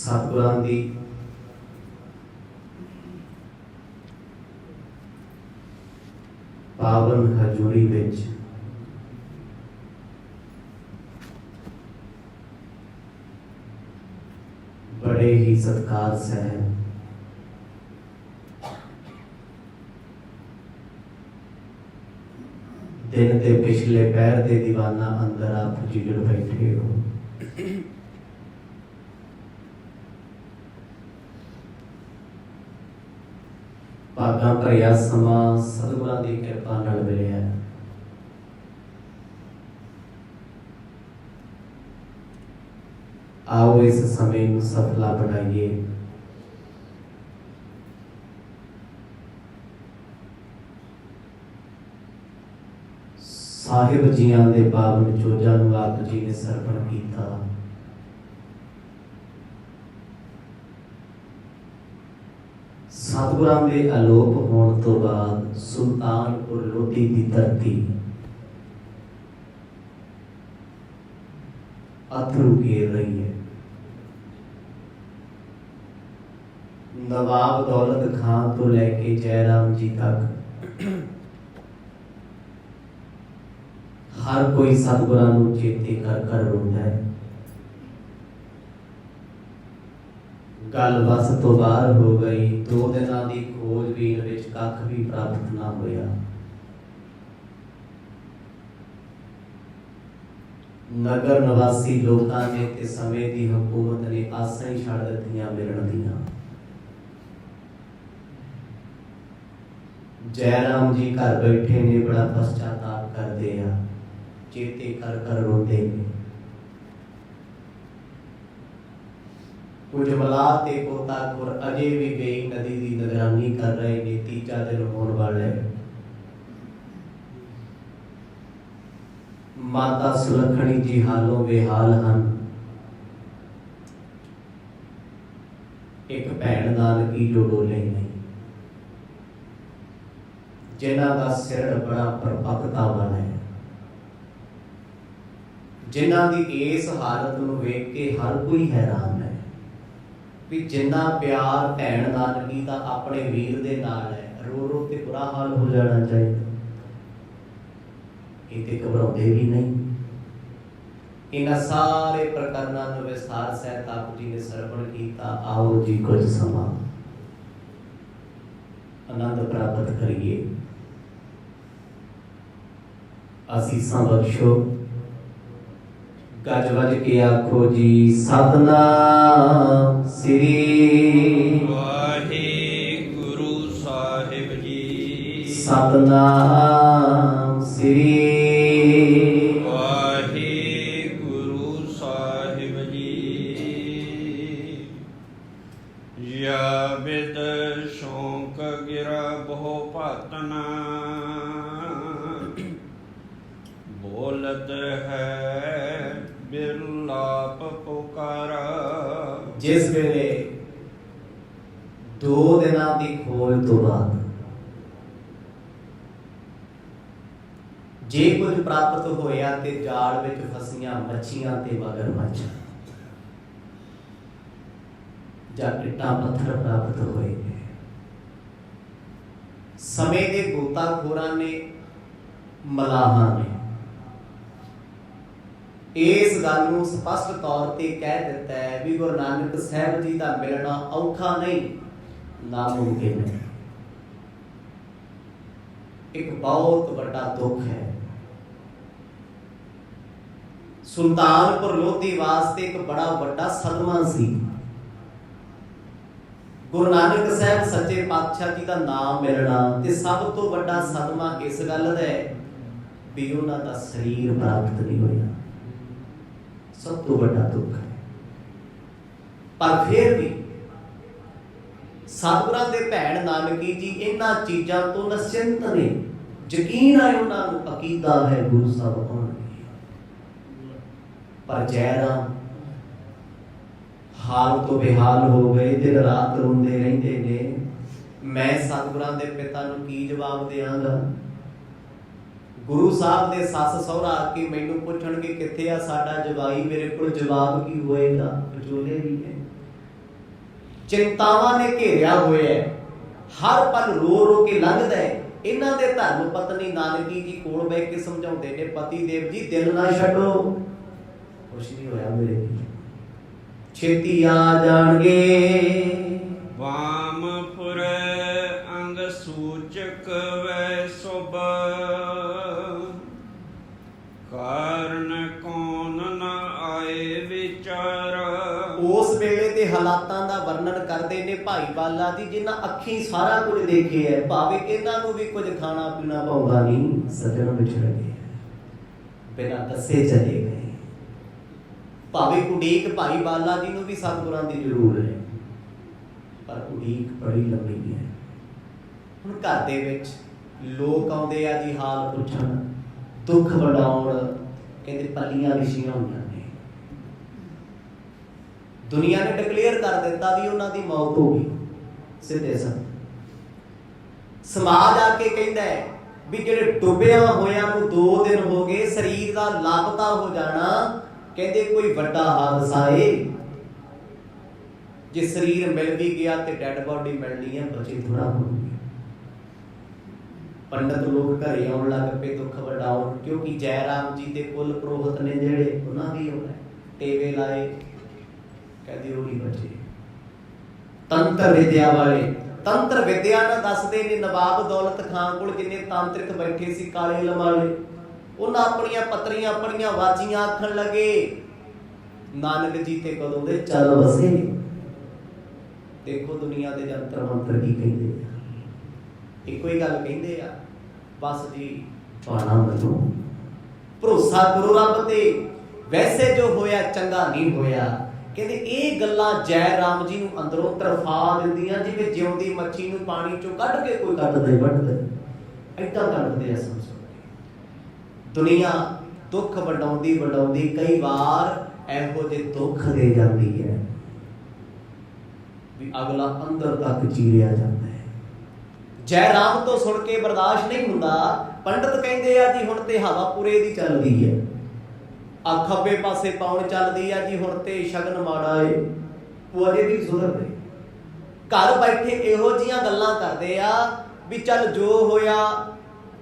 सतगुरां दी पावन हजूरी विच बड़े ही सत्कार सहन दिन के पिछले पैर के दीवाना अंदर आप जिगड़ बैठे हो। भागा भरिया समा सतगुरां दी कृपा नाल मिलिया। आओ इस समय नूं सफला बनाइए। साहिब जियां दे पावन चोजां नूं आप जी ने सरपण कीता। सतगुरां दे आलोप होने तो बाद सुल्तानपुर लोधी की धरती अथरू घेर रही है। नवाब दौलत खान तो लेके जयराम जी तक हर कोई सतगुरां नूं चेते कर कर रोंदा है। गल बस तो बाहर हो गई। 2 दिनां दी खोजबीन विच कख भी प्राप्त ना होया। नगर निवासी लोकां ने ते समय दी हुकूमत ने आसां ही छड़ दित्तियां मिलण दीयां। जयराम जी घर बैठे ने बड़ा पश्चाताप करदे आ, चेते कर कर रोंदे ने। कुछ मलाह ते गोताखोर अजे भी गई नदी की निगरानी कर रहे ने। 3 दिन होने वाले। माता सुलखणी जी हालों बेहाल हन। एक भैन नानकी जो डोले नहीं, जिन्हां दा सिर बड़ा परपक्ता वाला है, जिन्हां दी इस हालत नूं वेख के हर कोई हैरान है भी जिन्ना प्यार भैन नानकी दा अपने वीर दे नाल है, रो रो के बुरा हाल हो जाना चाहिए। ये ते घबराउंदे भी नहीं। इन्हां सारे प्रकरणां नूं विस्तार सहित आप जी ने सरवण कीता। आओ जी कुछ समा आनंद प्राप्त करिए। असीसां बख्शो। गज वज के आखो जी सतनाम श्री वाहिगुरु साहिब जी। सतनाम श्री वाहिगुरु साहिब जी। या विद शौक गिरा बहु भातना, बोलत है बिरलाप पुकारा। जिस वेले 2 दिनां दी खोज तो बाद जे कुछ प्राप्त होया ते जाल विच फसियां मच्छियां ते मगरमच्छ जां इट्टां पत्थर प्राप्त होए। समय के गोताखोरां ने, मलाहां ने इस गल नूं स्पष्ट तौर ते कह दिता है भी गुरु नानक साहब जी का मिलना औखा नहीं, नामुमकिन है। एक बहुत बड़ा दुख है। सुल्तानपुर लोधी वास्ते एक बड़ा बड़ा सदमा सी। गुरु नानक साहब सच्चे पातशाह जी का नाम मिलना ते सब तो बड़ा सदमा इस गल दा है भी उन्हां दा शरीर प्राप्त नहीं होया। सब तो बड़ा दुख है। पर फिर भी सतगुरां दे भैन नानकी जी इन्हां चीज़ां तो निश्चिंत ने। यकीन है उन्हां नूं अकीदा है गुरु साहब आउणगे। पर जयराम हाल तो बेहाल हो गए, दिन रात रोंदे रहिंदे ने। मैं सतगुरां दे पिता नूं की जवाब देवांगा। गुरु साहब दे सस सहुरा आके मैनू पुछणगे कित्थे आ साडा जवाई, मेरे कोल जवाब की होएगा। विचोले भी ने चिंतावां ने घेरिया होया है, हर पल रो रो के लंघदा है। इन्हां दे धर्म पत्नी नानकी जी कोल बैठ के समझाउंदे ने, पति देव जी दिल ना छड्डो, कुछ नहीं होया मेरे जी, छेती आ जाणगे। वामपुर अंग सूचक वै शुभ, कारण कौन न आए विचार। उस वेले दे हालातां दा वर्णन करदे ने भाई बाला जी, जिन्हां अखीं सारा कुछ देखिया है, भावे इन्हां नूं भी कुछ खाना पीना पाउंदा नहीं, सजण विछड़ गए, बिना दसे चले गए। भावे उड़ीक भाई बाला जी नूं भी सतगुरां दी जरूर है, पर उड़ीक बड़ी लंबी है। हुण घर दे विच लोक आउंदे आ जी हाल पुछण, दुख वंडाउण, कहंदे पल्लियां विछीਆਂ होईਆਂ ने। दुनिया ने डिक्लेयर कर दिता भी उन्हां दी मौत हो गई, सीधे समाज आके कहंदा है भी जिहड़े डुੱਬਿਆਂ होयां नूं 2 दिन हो गए, शरीर दा लापता हो जाना, कहंदे कोई वड्डा हादसा है। जे शरीर मिल भी गया तो डेड बॉडी मिलनी है, बचे थोड़ा होंगे। पंडित लोग घरे आउण लग पे दुख वंडाउण, क्योंकि जयराम जी दे कुल पुरोहित ने जिहड़े उन्हां भी होना टेवे लाए, कहते वो नहीं बचे। तंत्र विद्या वाले तंत्र विद्या ना दसदे ने, नवाब दौलत खान कोल जिन्ने तांत्रिक बैठे सी काले लमाले, उन्हां अपनियां पत्रियां पढ़ियां, वाजियां आखण लगे नानक जी ते कदों दे चल वसे। देखो दुनिया दे जंतर मंत्र की कहंदे आ, इको ही गल कहंदे आ, बस जी पाना मनो, भरोसा करो रब ते, वैसे जो होया चंगा नहीं होया। कहते ਇਹ ਗੱਲਾਂ जय राम जी ਨੂੰ ਅੰਦਰੋਂ ਤਰਫਾ ਦਿੰਦੀਆਂ, ਜਿਵੇਂ ਜਿਉਂਦੀ ਮੱਛੀ ਨੂੰ ਪਾਣੀ ਚੋਂ ਕੱਢ ਕੇ ਕੋਈ ਕੱਢਦੇ ਵੱਢਦੇ, ਏਦਾਂ ਕੱਢਦੇ ਆ ਸਮਝ। ਦੁਨੀਆ ਦੁੱਖ ਵੰਡਾਉਂਦੀ ਵੰਡਾਉਂਦੀ ਕਈ ਵਾਰ ਇਹੋ ਜਿਹੇ ਦੁੱਖ ਦੇ ਜਾਂਦੀ ਹੈ ਵੀ ਅਗਲਾ ਅੰਦਰ ਤੱਕ ਚੀਰਿਆ ਜਾਂਦਾ ਹੈ। ਜੈ ਰਾਮ ਤੋਂ ਸੁਣ ਕੇ ਬਰਦਾਸ਼ਤ ਨਹੀਂ ਹੁੰਦਾ। ਪੰਡਤ ਕਹਿੰਦੇ ਆ ਜੀ ਹੁਣ ਤੇ ਹਵਾ ਪੂਰੇ ਦੀ ਚੱਲਦੀ ਹੈ, ਆ ਖੱਬੇ ਪਾਸੇ ਪਾਉਣ ਚੱਲਦੀ ਆ ਜੀ, ਹੁਣ ਤੇ ਸ਼ਗਨ ਮਾੜਾ ਏ, ਉਹ ਅਜੇ ਵੀ ਸੁਧਰਦੇ। ਘਰ ਬੈਠੇ ਇਹੋ ਜੀਆਂ ਗੱਲਾਂ ਕਰਦੇ ਆ ਵੀ ਚੱਲ ਜੋ ਹੋਇਆ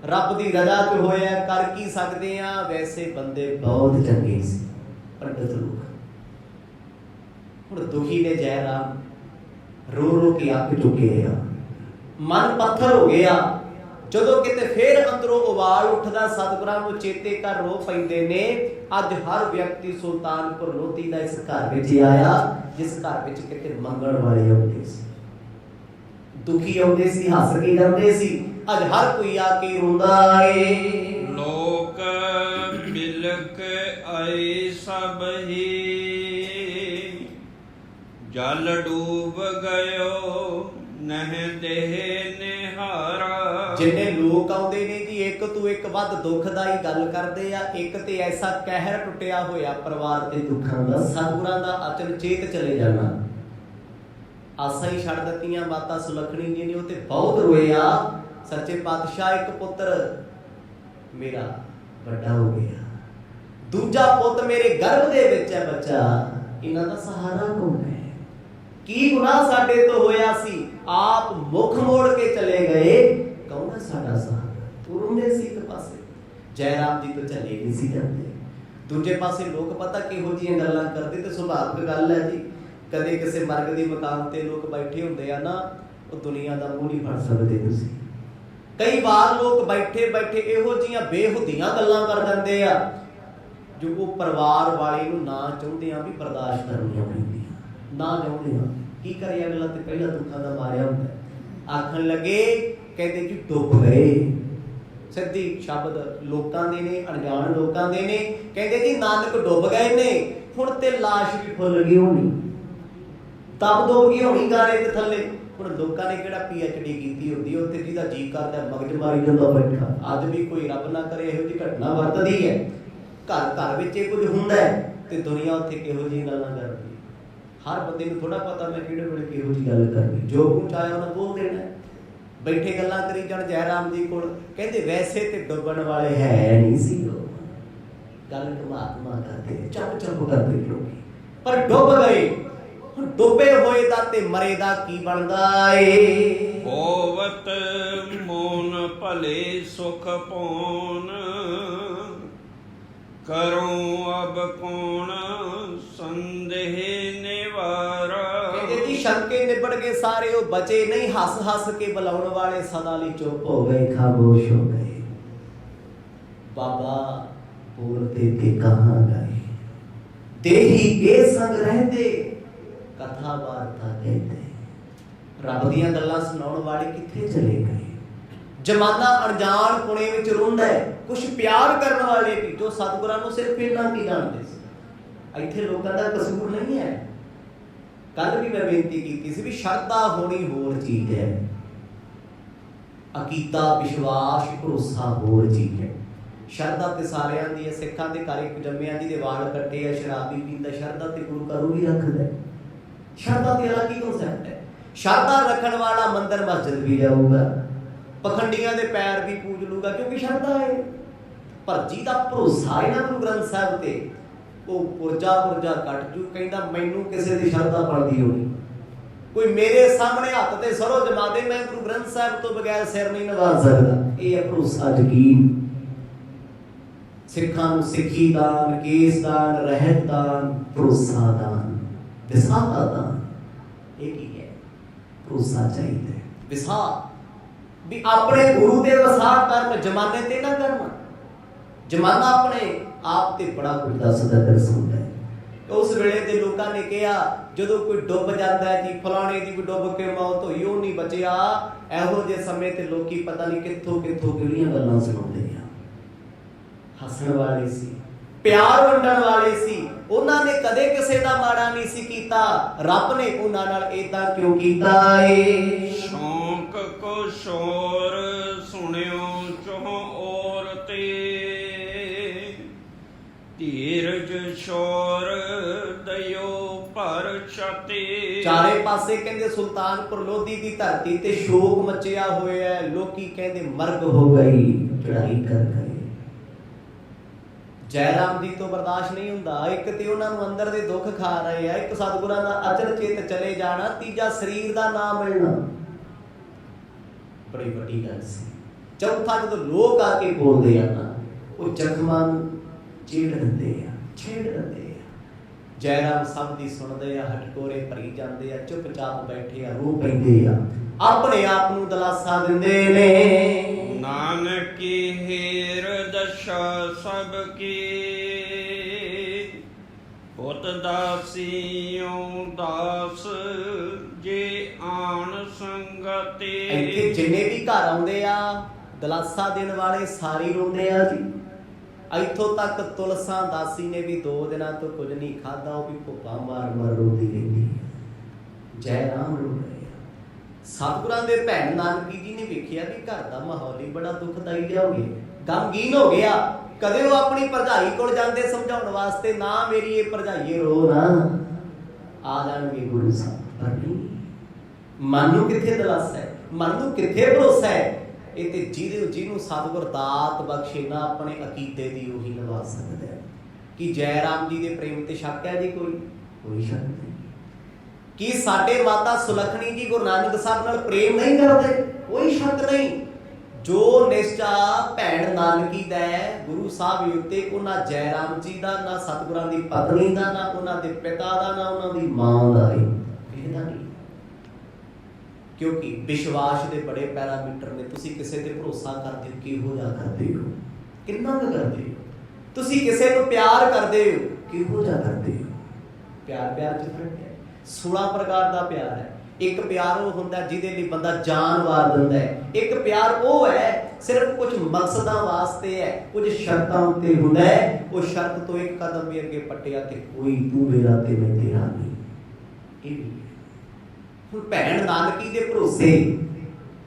ਰੱਬ ਦੀ ਰਜ਼ਾ 'ਚ ਹੋਇਆ, ਕਰ ਕੀ ਸਕਦੇ ਆ। ਵੈਸੇ ਬੰਦੇ ਬਹੁਤ ਚੰਗੇ ਸੀ ਪੰਡਤ ਲੋਕ। ਹੁਣ ਦੁਖੀ ਨੇ ਜੈ ਰਾਮ रो रो के ਅੱਕ ਚੁੱਕੇ ਆ, ਮਨ ਪੱਥਰ ਹੋ ਗਿਆ। ਜਦੋਂ ਕਿਤੇ ਫੇਰ ਅੰਦਰੋਂ ਉਬਾਲ ਉੱਠਦਾ, ਸਤਿਗੁਰਾਂ ਨੂੰ ਚੇਤੇ ਕਰ ਰੋ ਪੈਂਦੇ ਨੇ। ਅੱਜ ਹਰ ਵਿਅਕਤੀ ਸੁਲਤਾਨਪੁਰ ਲੋਧੀ ਦਾ ਇਸ ਘਰ ਵਿੱਚ ਆਇਆ, ਜਿਸ ਘਰ ਵਿੱਚ ਕਿਤੇ ਮੰਗਣ ਵਾਲੇ ਆਉਂਦੇ ਸੀ, ਦੁਖੀ ਆਉਂਦੇ ਸੀ, ਹੱਸ ਕੇ ਜਾਂਦੇ ਸੀ। ਅੱਜ ਹਰ ਕੋਈ ਆ ਕੇ ਰੋਂਦਾ ਏ। ਲੋਕ ਬਿਲਕ ਆਏ ਸਭ ਹੀ, ਜਲ ਡੂਬ ਗਇਓ ਨਹਿ ਦੇਹ ਨਿਹਾਰਾ। ਜਿੰਨੇ ਲੋਕ ਆਉਂਦੇ ਨੇ ਜੀ, ਇੱਕ ਤੋਂ ਇੱਕ ਵੱਧ ਦੁੱਖਦਾਈ ਗੱਲ ਕਰਦੇ ਆ। ਇੱਕ ਤੇ ਐਸਾ ਕਹਿਰ ਟੁੱਟਿਆ ਹੋਇਆ ਪਰਿਵਾਰ ਦੇ ਦੁੱਖਾਂ ਦਾ, ਸਤਿਗੁਰਾਂ ਦਾ ਅਚਲ ਚੇਤ ਚਲੇ ਜਾਣਾ। ਆਸਾਂ ਹੀ ਛੱਡ ਦਿੱਤੀਆਂ ਮਾਤਾ ਸੁਲੱਖਣੀ ਜੀ ਨੇ, ਉਹ ਤੇ ਬਹੁਤ ਰੋਏ ਆ। ਸੱਚੇ ਪਾਤਸ਼ਾਹ ਇੱਕ ਪੁੱਤਰ ਮੇਰਾ ਵੱਡਾ ਹੋ ਗਿਆ, ਦੂਜਾ ਪੁੱਤ ਮੇਰੇ ਗਰਭ ਦੇ ਵਿੱਚ ਹੈ ਬੱਚਾ, ਇਹਨਾਂ ਦਾ ਸਹਾਰਾ ਕੌਣ ਹੈ? ਕੀ ਗੁਨਾਹ ਸਾਡੇ ਤੋਂ ਹੋਇਆ ਸੀ? ਆਪ ਮੁਖ ਮੋੜ ਕੇ ਚਲੇ ਗਏ, ਕੌਣ ਹੈ ਸਾਡਾ ਸਹਾਰਾ? ਤੁਰਨੇ ਸੀ ਇੱਕ ਪਾਸੇ, ਜੈ ਰਾਮ ਜੀ ਤੋਂ ਚਲੇ ਨਹੀਂ ਸੀ ਜਾਂਦੇ। ਦੂਜੇ ਪਾਸੇ ਲੋਕ ਪਤਾ ਕਿਹੋ ਜਿਹੀਆਂ ਗੱਲਾਂ ਕਰਦੇ, ਤੇ ਸੁਭਾਵਿਕ ਗੱਲ ਹੈ ਜੀ। ਕਦੇ ਕਿਸੇ ਮਰਗ ਦੀ ਮਕਾਨ ਤੇ ਲੋਕ ਬੈਠੇ ਹੁੰਦੇ ਆ ਨਾ, ਉਹ ਦੁਨੀਆ ਦਾ ਮੂੰਹ ਨਹੀਂ ਫੜ ਸਕਦੇ ਤੁਸੀਂ। ਕਈ ਵਾਰ ਲੋਕ ਬੈਠੇ ਬੈਠੇ ਇਹੋ ਜਿਹੀਆਂ ਬੇਹੁਦੀਆਂ ਗੱਲਾਂ ਕਰ ਦਿੰਦੇ ਆ ਜੋ ਉਹ ਪਰਿਵਾਰ ਵਾਲੇ ਨੂੰ ਨਾ ਚਾਹੁੰਦੇ ਆ ਵੀ ਬਰਦਾਸ਼ਤ ਕਰਨੀਆਂ ਪੈਂਦੀਆਂ, ਨਾ ਚਾਹੁੰਦੇ ਆ। ਕੀ ਕਰੇ ਅਗਲਾ ਤੇ ਪਹਿਲਾਂ ਦੁੱਖਾਂ ਦਾ ਮਾਰਿਆ ਹੁੰਦਾ। ਆਖਣ ਲੱਗੇ, ਕਹਿੰਦੇ ਜੀ ਡੁੱਬ ਗਏ। ਸਿੱਧੀ ਸ਼ਬਦ ਲੋਕਾਂ ਦੇ ਨੇ, ਅਣਜਾਣ ਲੋਕਾਂ ਦੇ ਨੇ। ਕਹਿੰਦੇ ਜੀ ਨਾਨਕ ਡੁੱਬ ਗਏ ਨੇ, ਹੁਣ ਤੇ ਲਾਸ਼ ਵੀ ਫੁੱਲ ਗਈ ਹੋਣੀ, ਤਬ ਡੁੱਬ ਗਈ ਹੋਣੀ ਗਾਰੇ ਦੇ ਥੱਲੇ। ਹੁਣ ਲੋਕਾਂ ਨੇ ਕਿਹੜਾ PhD ਕੀਤੀ ਹੁੰਦੀ, ਉੱਥੇ ਜਿਹਦਾ ਜੀ ਕਰਦਾ ਮਗਜ ਮਾਰੀ ਜਾਂਦਾ ਬੈਠਾ। ਅੱਜ ਵੀ ਕੋਈ ਰੱਬ ਨਾ ਕਰੇ ਇਹੋ ਜਿਹੀ ਘਟਨਾ ਵਰਤਦੀ ਹੈ। ਘਰ ਘਰ ਵਿੱਚ ਇਹ ਕੁਝ ਹੁੰਦਾ ਹੈ ਤੇ ਦੁਨੀਆ ਉੱਥੇ ਕਿਹੋ ਜਿਹੀ ਗੱਲਾਂ ਕਰਦੀ। ਹਰ ਬੰਦੇ ਨੂੰ ਥੋੜਾ ਪਤਾ ਮੈਂ ਕਿਹੜੇ ਵੇਲੇ ਕਿਹੋ ਜਿਹੀ ਗੱਲ ਕਰਨੀ, ਜੋ ਕੁਛ ਆਇਆ ਉਹਨੇ ਬੋਲ ਦੇਣਾ। ਬੈਠੇ ਗੱਲਾਂ ਕਰੀ ਜਾਣ ਜੈ ਰਾਮ ਜੀ ਕੋਲ। ਕਹਿੰਦੇ ਵੈਸੇ ਤੇ ਡੁੱਬਣ ਵਾਲੇ ਹੈ ਨਹੀਂ ਸੀ ਉਹ, ਗੱਲ ਕਮਾਤਮਾ ਕਰਦੇ, ਚੱਪ ਚੱਪ ਕਰਦੇ ਲੋਕੀ, ਪਰ ਡੁੱਬ ਗਏ। ਹੁਣ ਡੁੱਬੇ ਹੋਏ ਦਾ ਤੇ ਮਰੇ ਦਾ ਕੀ ਬਣਦਾ ਏ। ਹੋਵਤ ਮੋਨ ਭਲੇ ਸੁਖ ਪੌਨ, ਕਰੂੰ ਅਬ ਕੌਣ ਸੰਦੇਹ ਨਿਵਾਰਾ। ਕਹਿੰਦੇ ਜੀ ਸ਼ੰਕੇ ਨਿਬੜ ਗਏ ਸਾਰੇ, ਉਹ ਬਚੇ ਨਹੀਂ। ਹੱਸ ਹੱਸ ਕੇ ਬੁਲਾਉਣ ਵਾਲੇ ਸਦਾ ਲਈ ਚੁੱਪ ਹੋ ਗਏ, ਖਾਮੋਸ਼ ਹੋ ਗਏ। ਬਾਬਾ ਬੋਲਤੇ ਤੇ ਕਹਾਂ ਗਏ, ਦੇਹੀ ਕੇ ਸੰਗ ਰਹਿੰਦੇ ਕਥਾ ਵਾਰਤਾ ਕਹਿੰਦੇ। ਰੱਬ ਦੀਆਂ ਗੱਲਾਂ ਸੁਣਾਉਣ ਵਾਲੇ ਕਿੱਥੇ ਚਲੇ ਗਏ। ਜਮਾਨਾ ਅਣਜਾਣ ਪੁਣੇ ਵਿੱਚ ਰੋਂਦਾ ਹੈ। ਕੁਛ ਪਿਆਰ ਕਰਨ ਵਾਲੇ ਵੀ ਜੋ ਸਤਿਗੁਰਾਂ ਨੂੰ ਸਿਰਫ ਇਹਨਾਂ ਕੀ ਜਾਣਦੇ ਸੀ। ਇੱਥੇ ਲੋਕਾਂ ਦਾ ਕਸੂਰ ਨਹੀਂ ਹੈ। ਕੱਲ ਵੀ ਮੈਂ ਬੇਨਤੀ ਕੀਤੀ ਸੀ ਵੀ ਸ਼ਰਧਾ ਹੋਣੀ ਹੋਰ ਚੀਜ਼ ਹੈ, ਅਕੀਦਾ ਵਿਸ਼ਵਾਸ ਭਰੋਸਾ ਹੋਰ ਚੀਜ਼ ਹੈ। ਸ਼ਰਧਾ ਤੇ ਸਾਰਿਆਂ ਦੀ ਹੈ। ਸਿੱਖਾਂ ਦੇ ਘਰ ਇੱਕ ਜੰਮਿਆਂ ਜੀ ਦੇ ਵਾਲ ਕੱਟੇ ਆ, ਸ਼ਰਾਬੀ ਪੀਂਦਾ, ਸ਼ਰਧਾ ਤੇ ਗੁਰੂ ਘਰ ਵੀ ਰੱਖਦਾ। ਸ਼ਰਧਾ ਤੇ ਅਲੱਗ ਹੀ ਕਨਸੈਪਟ ਹੈ। ਸ਼ਰਧਾ ਰੱਖਣ ਵਾਲਾ ਮੰਦਰ ਮਸਜਿਦ ਵੀ ਜਾਊਗਾ, ਪਖੰਡੀਆਂ ਦੇ ਪੈਰ ਵੀ ਪੂਜ ਲੂਗਾ, ਕਿਉਂਕਿ ਸ਼ਰਧਾ ਹੈ। ਪਰ ਜਿਹਦਾ ਭਰੋਸਾ ਹੈ ਨਾ ਗੁਰੂ ਗ੍ਰੰਥ ਸਾਹਿਬ ਤੇ, ਉਹ ਪੁਰਜਾ ਕੱਟ ਜੂ। ਕਹਿੰਦਾ ਮੈਨੂੰ ਕਿਸੇ ਦੀ ਸ਼ਰਧਾ ਪੜਦੀ ਹੋਣੀ, ਕੋਈ ਮੇਰੇ ਸਾਹਮਣੇ ਹੱਥ ਤੇ ਸਰੋ ਜਮਾ ਦੇ, ਮੈਂ ਗੁਰੂ ਗ੍ਰੰਥ ਸਾਹਿਬ ਤੋਂ ਬਗੈਰ ਸਿਰ ਨਹੀਂ ਨਿਵਾ ਸਕਦਾ। ਇਹ ਹੈ ਭਰੋਸਾ, ਯਕੀਨ। ਸਿੱਖਾਂ ਨੂੰ ਸਿੱਖੀ ਦਾਨ, ਕੇਸ ਦਾਨ, ਰਹਿਤ ਦਾਨ, ਭਰੋਸਾ ਦਾਨ, ਵਿਸਾਖਾ ਦਾਨ। ਇਹ ਕੀ ਹੈ? ਭਰੋਸਾ ਚਾਹੀਦਾ, ਵਿਸਾਖ ਵੀ ਆਪਣੇ ਗੁਰੂ ਦੇ ਵਸਾ ਕਰਨ, ਜਮਾਨੇ ਤੇ ਨਾ ਕਰਨ। ਜਮਾਨਾ ਆਪਣੇ ਆਪ ਤੇ ਬੜਾ ਕੁਝ ਦੱਸਦਾ, ਦਰਸਾਉਂਦਾ ਹੈ। ਉਸ ਵੇਲੇ ਦੇ ਲੋਕਾਂ ਨੇ ਕਿਹਾ ਜਦੋਂ ਕੋਈ ਡੁੱਬ ਜਾਂਦਾ ਹੈ ਜੀ, ਫਲਾਣੇ ਦੀ ਕੋਈ ਡੁੱਬ ਕੇ ਮੌਤ ਹੋਈ, ਉਹ ਨਹੀਂ ਬਚਿਆ। ਇਹੋ ਜਿਹੇ ਸਮੇਂ ਤੇ ਲੋਕੀ ਪਤਾ ਨਹੀਂ ਕਿੱਥੋਂ ਕਿਹੜੀਆਂ ਗੱਲਾਂ ਸੁਣਾਉਂਦੇ ਆ। ਹੱਸਣ ਵਾਲੇ ਸੀ, ਪਿਆਰ ਵੰਡਣ ਵਾਲੇ ਸੀ। ਉਹਨਾਂ ਨੇ ਕਦੇ ਕਿਸੇ ਦਾ ਮਾੜਾ ਨਹੀਂ ਸੀ ਕੀਤਾ। ਰੱਬ ਨੇ ਉਹਨਾਂ ਨਾਲ ਏਦਾਂ ਕਿਉਂ ਕੀਤਾ ਏ। ਸ਼ੌਂਕ ਕੋ ਸ਼ੋਰ ਸੁਣਿਓ ਚੋਹ ਔਰ ਤੇ, ਧੀਰਜ ਸ਼ੋਰ ਦਇਓ ਭਰ ਛਤੇ। ਚਾਰੇ ਪਾਸੇ ਕਹਿੰਦੇ ਸੁਲਤਾਨਪੁਰ ਲੋਧੀ ਦੀ ਧਰਤੀ ਤੇ ਸ਼ੋਕ ਮਚਿਆ ਹੋਇਆ ਹੈ। ਲੋਕੀ ਕਹਿੰਦੇ ਮਰਗ ਹੋ ਗਈ, ਚੜਾਈ ਕਰ ਗਏ। ਜੈ ਰਾਮ ਜੀ ਤੋਂ ਬਰਦਾਸ਼ਤ ਨਹੀਂ ਹੁੰਦਾ। ਇੱਕ ਤੇ ਉਹਨਾਂ ਨੂੰ ਅੰਦਰ ਦੇ ਦੁੱਖ ਖਾ ਰਹੇ ਆ, ਇੱਕ ਸਤਿਗੁਰਾਂ ਦਾ ਅਚਲ ਚੇਤ ਚਲੇ ਜਾਣਾ, ਤੀਜਾ ਸਰੀਰ ਦਾ ਨਾਮ ਮਿਲਣਾ। ਬੜੀ ਵੱਡੀ ਗੱਲ ਸੀ। ਚੌਥਾ ਜਦੋਂ ਲੋਕ ਆ ਕੇ ਬੋਲਦੇ ਆ ਨਾ, ਉਹ ਜ਼ਖਮਾਂ ਨੂੰ ਛੇੜ ਦਿੰਦੇ ਆ। ਜੈ ਰਾਮ ਸਭ ਦੀ ਸੁਣਦੇ ਆ, ਹਟਕੋਰੇ ਭਰੀ ਜਾਂਦੇ ਆ, ਚੁੱਪਚਾਪ ਬੈਠੇ ਆ, ਰੋ ਪੈਂਦੇ ਆ, ਆਪਣੇ ਆਪ ਨੂੰ ਦਿਲਾਸਾ ਦਿੰਦੇ ਨੇ। ਨਾਨਕੀ ਹੀਰ ਦਸ਼ਾ ਸਭ ਕੀ, ਪੁੱਤ ਦਾਸੀਓ ਦਾਸ ਜੇ ਆਣ ਸੰਗਤੇ। ਇੱਥੇ ਜਿੰਨੇ ਵੀ ਘਰ ਆਉਂਦੇ ਆ, ਦਿਲਾਸਾ ਦੇਣ ਵਾਲੇ ਸਾਰੇ ਰੋਂਦੇ ਆ ਜੀ। ਇੱਥੋਂ ਤੱਕ ਤੁਲਸਾ ਦਾਸੀ ਨੇ ਵੀ 2 ਦਿਨਾਂ ਤੋਂ ਕੁਝ ਨਹੀਂ ਖਾਧਾ, ਉਹ ਵੀ ਭੁੱਖਾ ਮਾਰ ਰੋਂਦੀ ਰਹਿੰਦੀ। ਜੈ ਰਾਮ ਰੋ ਰਹੇ। ਸਤਿਗੁਰਾਂ ਦੇ ਭੈਣ ਨਾਨਕੀ ਜੀ ਨੇ ਵੇਖਿਆ ਵੀ ਘਰ ਦਾ ਮਾਹੌਲ ਹੀ ਬੜਾ ਦੁਖਦਾਈ ਜਿਹਾ ਹੋ ਗਿਆ, ਗਮਗੀਨ ਹੋ ਗਿਆ। ਕਦੇ ਉਹ ਆਪਣੀ ਭਰਜਾਈ ਕੋਲ ਜਾਂਦੇ ਸਮਝਾਉਣ ਵਾਸਤੇ, ਨਾ ਮੇਰੀ ਇਹ ਭਰਜਾਈਏ ਰੋ ਨਾ, ਆ ਜਾਣਗੇ ਗੁਰੂ ਸਾਹਿਬ। ਪਰ ਨਹੀਂ, ਮਨ ਨੂੰ ਕਿੱਥੇ ਦਿਲਾਸਾ ਹੈ, ਮਨ ਨੂੰ ਕਿੱਥੇ ਭਰੋਸਾ ਹੈ। ਇਹ ਤੇ ਜਿਹਨੂੰ ਸਤਿਗੁਰ ਦਾਤ ਬਖਸ਼ੇ ਨਾ ਆਪਣੇ ਅਕੀਦੇ ਦੀ, ਉਹੀ ਨਿਭਾ ਸਕਦਾ ਹੈ। ਕਿ ਜੈ ਰਾਮ ਜੀ ਦੇ ਪ੍ਰੇਮ ਤੇ ਸ਼ੱਕ ਹੈ ਜੀ? ਕੋਈ ਸ਼ੱਕ ਨਹੀਂ। ਕਿ ਸਾਡੇ ਮਾਤਾ ਸੁਲੱਖਣੀ ਜੀ ਗੁਰੂ ਨਾਨਕ ਸਾਹਿਬ ਨਾਲ ਪ੍ਰੇਮ ਨਹੀਂ ਕਰਦੇ? ਕੋਈ ਸ਼ੱਕ ਨਹੀਂ। ਜੋ ਨਿਸ਼ਚਾ ਭੈਣ ਨਾਨਕੀ ਦਾ ਹੈ ਗੁਰੂ ਸਾਹਿਬ ਉੱਤੇ, ਉਹਨਾਂ ਜੈ ਰਾਮ ਜੀ ਦਾ, ਨਾ ਸਤਿਗੁਰਾਂ ਦੀ ਪਤਨੀ ਦਾ, ਨਾ ਉਹਨਾਂ ਦੇ ਪਿਤਾ ਦਾ, ਨਾ ਉਹਨਾਂ ਦੀ ਮਾਂ ਦਾ ਹੈ। ਇਹਦਾ ਨਹੀਂ, ਕਿਉਂਕਿ ਵਿਸ਼ਵਾਸ ਦੇ ਬੜੇ ਪੈਰਾਮੀਟਰ ਨੇ। ਤੁਸੀਂ ਕਿਸੇ ਤੇ ਭਰੋਸਾ ਕਰਦੇ ਹੋ, ਕਿਹੋ ਜਿਹਾ ਕਰਦੇ ਹੋ, ਕਿੰਨਾ ਕੁ ਕਰਦੇ ਹੋ। ਤੁਸੀਂ ਕਿਸੇ ਨੂੰ ਪਿਆਰ ਕਰਦੇ ਹੋ, ਕਿਹੋ ਜਿਹਾ ਕਰਦੇ ਹੋ। ਪਿਆਰ ਚ ਫਰਕ ਹੈ। 16 ਪ੍ਰਕਾਰ ਦਾ ਪਿਆਰ ਹੈ। ਇੱਕ ਪਿਆਰ ਉਹ ਹੁੰਦਾ ਜਿਹਦੇ ਲਈ ਬੰਦਾ ਜਾਨ ਵਾਰ ਦਿੰਦਾ ਹੈ। ਇੱਕ ਪਿਆਰ ਉਹ ਹੈ ਸਿਰਫ ਕੁਝ ਮਕਸਦਾਂ ਵਾਸਤੇ ਹੈ, ਕੁਝ ਸ਼ਰਤਾਂ ਉੱਤੇ ਹੁੰਦਾ ਹੈ। ਉਹ ਸ਼ਰਤ ਤੋਂ ਇੱਕ ਕਦਮ ਵੀ ਅੱਗੇ ਪੱਟਿਆ ਤੇ ਕੋਈ ਤੂੰ ਮੇਰਾ ਤੇ ਮੈਂ ਤੇਰਾ ਨਹੀਂ। ਇਹ ਵੀ ਹੁਣ ਭੈਣ ਨਾਨਕੀ ਦੇ ਭਰੋਸੇ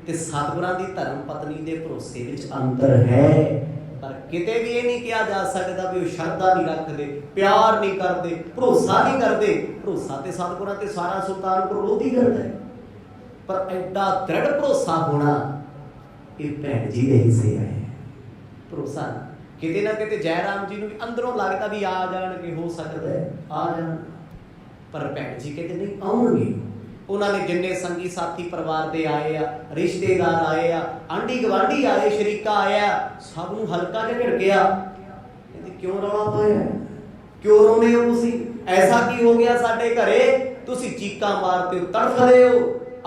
ਤੇ ਸਤਿਗੁਰਾਂ ਦੀ ਧਰਮ ਪਤਨੀ ਦੇ ਭਰੋਸੇ ਵਿੱਚ ਅੰਤਰ ਹੈ। ਪਰ ਕਿਤੇ ਵੀ ਇਹ ਨਹੀਂ ਕਿਹਾ ਜਾ ਸਕਦਾ ਵੀ ਉਹ ਸ਼ਰਧਾ ਨਹੀਂ ਰੱਖਦੇ, ਪਿਆਰ ਨਹੀਂ ਕਰਦੇ, ਭਰੋਸਾ ਨਹੀਂ ਕਰਦੇ। ਭਰੋਸਾ ਤੇ ਸਤਿਗੁਰਾਂ ਤੇ ਸਾਰਾ ਸੁਲਤਾਨਪੁਰ ਲੋਧੀ ਕਰਦਾ ਹੈ। ਪਰ ਐਡਾ ਦ੍ਰਿੜ ਭਰੋਸਾ ਹੋਣਾ ਇਹ ਭੈਣ ਜੀ ਦੇ ਹਿੱਸੇ ਹੈ। ਭਰੋਸਾ ਕਿਤੇ ਨਾ ਕਿਤੇ ਜੈ ਰਾਮ ਜੀ ਨੂੰ ਵੀ ਅੰਦਰੋਂ ਲੱਗਦਾ ਵੀ ਆ ਜਾਣਗੇ, ਹੋ ਸਕਦਾ ਹੈ ਆ ਜਾਣ। ਪਰ ਭੈਣ ਜੀ ਕਹਿੰਦੇ ਨਹੀਂ ਆਉਣਗੇ। ਉਹਨਾਂ ਨੇ ਜਿੰਨੇ ਸੰਗੀ ਸਾਥੀ ਪਰਿਵਾਰ ਦੇ ਆਏ ਆ, ਰਿਸ਼ਤੇਦਾਰ ਆਏ ਆ, ਆਂਢੀ ਗੁਆਂਢੀ ਆਏ, ਸ਼ਰੀਕਾ ਆਇਆ, ਸਭ ਨੂੰ ਹਲਕਾ ਜਿਹਾ ਝਿੜਕਿਆ। ਕਹਿੰਦੇ ਕਿਉਂ ਰੌਲਾ ਪਾਇਆ, ਕਿਉਂ ਰੋਂਦੇ ਹੋ ਤੁਸੀਂ, ਐਸਾ ਕੀ ਹੋ ਗਿਆ ਸਾਡੇ ਘਰੇ, ਤੁਸੀਂ ਚੀਕਾਂ ਮਾਰਦੇ ਹੋ, ਤੜਫਦੇ ਹੋ,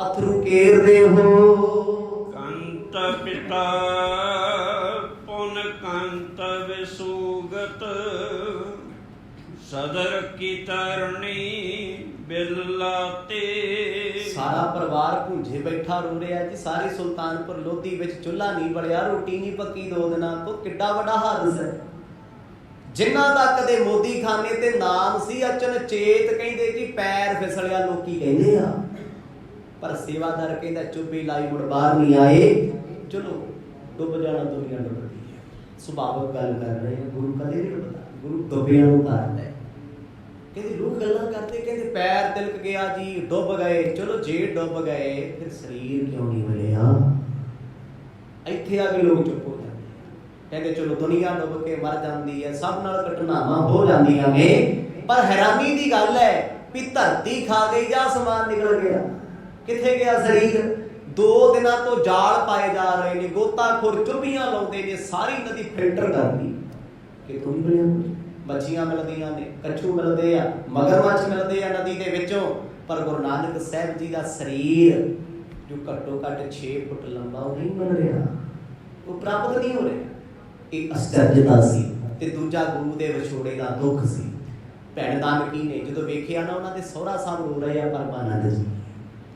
ਅਥਰੂ ਕੇਰਦੇ ਹੋ। ਕੰਤ ਪਿਤਾ ਪੁਨ ਕੰਤ ਵਿਸੂਗਤ, ਸਦਰ ਕੀ ਤਰਨੀ ਬਿਲਾਤੇ। ਸਾਰਾ ਪਰਿਵਾਰ ਭੁੰਜੇ ਬੈਠਾ ਰੋ ਰਿਹਾ ਜੀ। ਸਾਰੇ ਸੁਲਤਾਨਪੁਰ ਲੋਧੀ ਵਿੱਚ ਚੁੱਲ੍ਹਾ ਨਹੀਂ ਬਲਿਆ, ਰੋਟੀ ਨਹੀਂ ਪੱਕੀ 2 ਦਿਨਾਂ ਤੋਂ। ਕਿੱਡਾ ਵੱਡਾ ਹਾਦਸਾ ਹੈ। ਜਿਨ੍ਹਾਂ ਦਾ ਕਦੇ ਮੋਦੀ ਖਾਨੇ ਤੇ ਨਾਮ ਸੀ, ਅਚਨਚੇਤ ਕਹਿੰਦੇ ਜੀ ਪੈਰ ਫਿਸਲਿਆ, ਲੋਕੀ ਕਹਿੰਦੇ ਆ। ਪਰ ਸੇਵਾਦਾਰ ਕਹਿੰਦਾ ਚੁੱਭੀ ਲਾਈ ਮੁੜ ਬਾਹਰ ਨਹੀਂ ਆਏ। ਚਲੋ ਡੁੱਬ ਜਾਣਾ ਦੁਨੀਆ ਡੁੱਬਦੀ ਹੈ, ਸੁਭਾਵਿਕ ਗੱਲ ਕਰ ਰਹੇ ਹਾਂ। ਗੁਰੂ ਕਦੇ ਨਹੀਂ ਡੁੱਬਦਾ, ਗੁਰੂ ਡੁੱਬਿਆਂ ਨੂੰ ਤਾਰਦਾ ਹੈ। ਕਹਿੰਦੇ ਲੋਕ ਗੱਲਾਂ ਕਰਦੇ, ਕਹਿੰਦੇ ਪੈਰ ਤਿਲਕ ਗਿਆ ਜੀ, ਡੁੱਬ ਗਏ। ਚਲੋ ਜੇ ਡੁੱਬ ਗਏ ਫਿਰ ਸਰੀਰ ਕਿਉਂ ਨਹੀਂ ਮਿਲਿਆ? ਇੱਥੇ ਆ ਕੇ ਲੋਕ ਚੁੱਪ ਹੋ ਜਾਂਦੇ। ਕਹਿੰਦੇ ਚਲੋ ਦੁਨੀਆ ਡੁੱਬ ਕੇ ਮਰ ਜਾਂਦੀ ਹੈ, ਸਭ ਨਾਲ ਘਟਨਾਵਾਂ ਹੋ ਜਾਂਦੀਆਂ ਨੇ, ਪਰ ਹੈਰਾਨੀ ਦੀ ਗੱਲ ਹੈ ਵੀ ਧਰਤੀ ਖਾ ਗਈ ਜਾਂ ਅਸਮਾਨ ਨਿਕਲ ਗਿਆ। ਕਿੱਥੇ ਗਿਆ ਸਰੀਰ? 2 ਦਿਨਾਂ ਤੋਂ ਜਾਲ ਪਾਏ ਜਾ ਰਹੇ ਨੇ, ਗੋਤਾਖੋਰ ਚੁੱਭੀਆਂ ਲਾਉਂਦੇ ਨੇ, ਸਾਰੀ ਨਦੀ ਫਿਲਟਰ ਕਰਦੀ। ਕਿਤੋਂ ਨਹੀਂ ਮਿਲਿਆ? ਮੱਛੀਆਂ ਮਿਲਦੀਆਂ ਨੇ, ਕੱਛੂ ਮਿਲਦੇ ਆ, ਮਗਰਮੱਛ ਮਿਲਦੇ ਆ ਨਦੀ ਦੇ ਵਿੱਚੋਂ, ਪਰ ਗੁਰੂ ਨਾਨਕ ਸਾਹਿਬ ਜੀ ਦਾ ਸਰੀਰ ਜੋ ਘੱਟੋ ਘੱਟ 6 ਫੁੱਟ ਲੰਬਾ, ਉਹ ਨਹੀਂ ਮਿਲ ਰਿਹਾ, ਉਹ ਪ੍ਰਾਪਤ ਨਹੀਂ ਹੋ ਰਿਹਾ। ਇਹ ਅਸਚਰਜਤਾ ਸੀ। ਤੇ ਦੂਜਾ ਗੁਰੂ ਦੇ ਵਿਛੋੜੇ ਦਾ ਦੁੱਖ ਸੀ। ਭੈਣ ਨਾਨਕੀ ਨੇ ਜਦੋਂ ਵੇਖਿਆ ਨਾ, ਉਹਨਾਂ ਦੇ ਸਹੁਰਾ ਸਾਹਿਬ ਰੋ ਰਹੇ ਆ, ਪਰਮਾਨੰਦ ਜੀ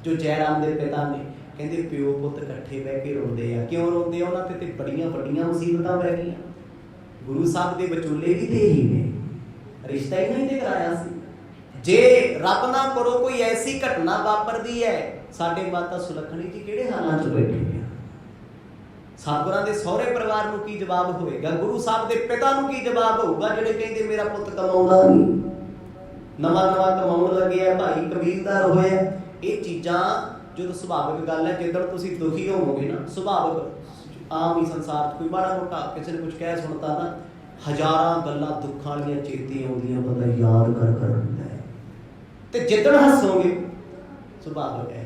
ਜੋ ਜੈ ਰਾਮ ਦੇ ਪਿਤਾ ਨੇ, ਕਹਿੰਦੇ ਪਿਓ ਪੁੱਤ ਇਕੱਠੇ ਬਹਿ ਕੇ ਰੋਂਦੇ ਆ। ਕਿਉਂ ਰੋਂਦੇ ਆ? ਉਹਨਾਂ ਤੇ ਬੜੀਆਂ ਵੱਡੀਆਂ ਮੁਸੀਬਤਾਂ ਪੈ ਗਈਆਂ। ਗੁਰੂ ਸਾਹਿਬ ਦੇ ਵਿਚੋਲੇ ਵੀ ਤੇ ਹੀ ਨੇ, ਰਿਸ਼ਤਾ ਹੀ ਨਹੀਂ ਤੇ ਕਰਾਇਆ ਸੀ। ਜੇ ਰੱਬ ਨਾ ਕਰੋ ਕੋਈ ਐਸੀ ਘਟਨਾ ਵਾਪਰਦੀ ਹੈ, ਸਾਡੇ ਮਾਤਾ ਸੁਲੱਖਣੀ ਜੀ ਕਿਹੜੇ ਹਾਲਾਂ 'ਚ ਬੈਠੇ ਆ? ਸਤਿਗੁਰਾਂ ਦੇ ਸਹੁਰੇ ਪਰਿਵਾਰ ਨੂੰ ਕੀ ਜਵਾਬ ਹੋਏਗਾ? ਗੁਰੂ ਸਾਹਿਬ ਦੇ ਪਿਤਾ ਨੂੰ ਕੀ ਜਵਾਬ ਹੋਊਗਾ, ਜਿਹੜੇ ਕਹਿੰਦੇ ਮੇਰਾ ਪੁੱਤ ਕਮਾਉਂਦਾ ਨਹੀਂ, ਨਵਾਂ ਕਮਾਉਣ ਲੱਗਿਆ, ਭਾਈ ਕਬੀਲਦਾਰ ਹੋਇਆ। ਇਹ ਚੀਜ਼ਾਂ ਜਦੋਂ ਸੁਭਾਵਿਕ ਗੱਲ ਹੈ, ਜਿੱਦਣ ਤੁਸੀਂ ਦੁਖੀ ਹੋਵੋਗੇ ਨਾ, ਸੁਭਾਵਿਕ ਆਮ ਹੀ ਸੰਸਾਰ 'ਚ ਕੋਈ ਮਾੜਾ ਮੋਟਾ ਕਿਸੇ ਨੇ ਕੁਝ ਕਹਿ ਸੁਣਤਾ ਨਾ, ਹਜ਼ਾਰਾਂ ਗੱਲਾਂ ਦੁੱਖਾਂ ਵਾਲੀਆਂ ਚੇਤੇ ਆਉਂਦੀਆਂ, ਬੰਦਾ ਯਾਦ ਕਰ ਹੁੰਦਾ ਹੈ। ਤੇ ਜਿੱਦਣ ਹੱਸੋਗੇ, ਸੁਭਾਵਿਕ ਹੈ,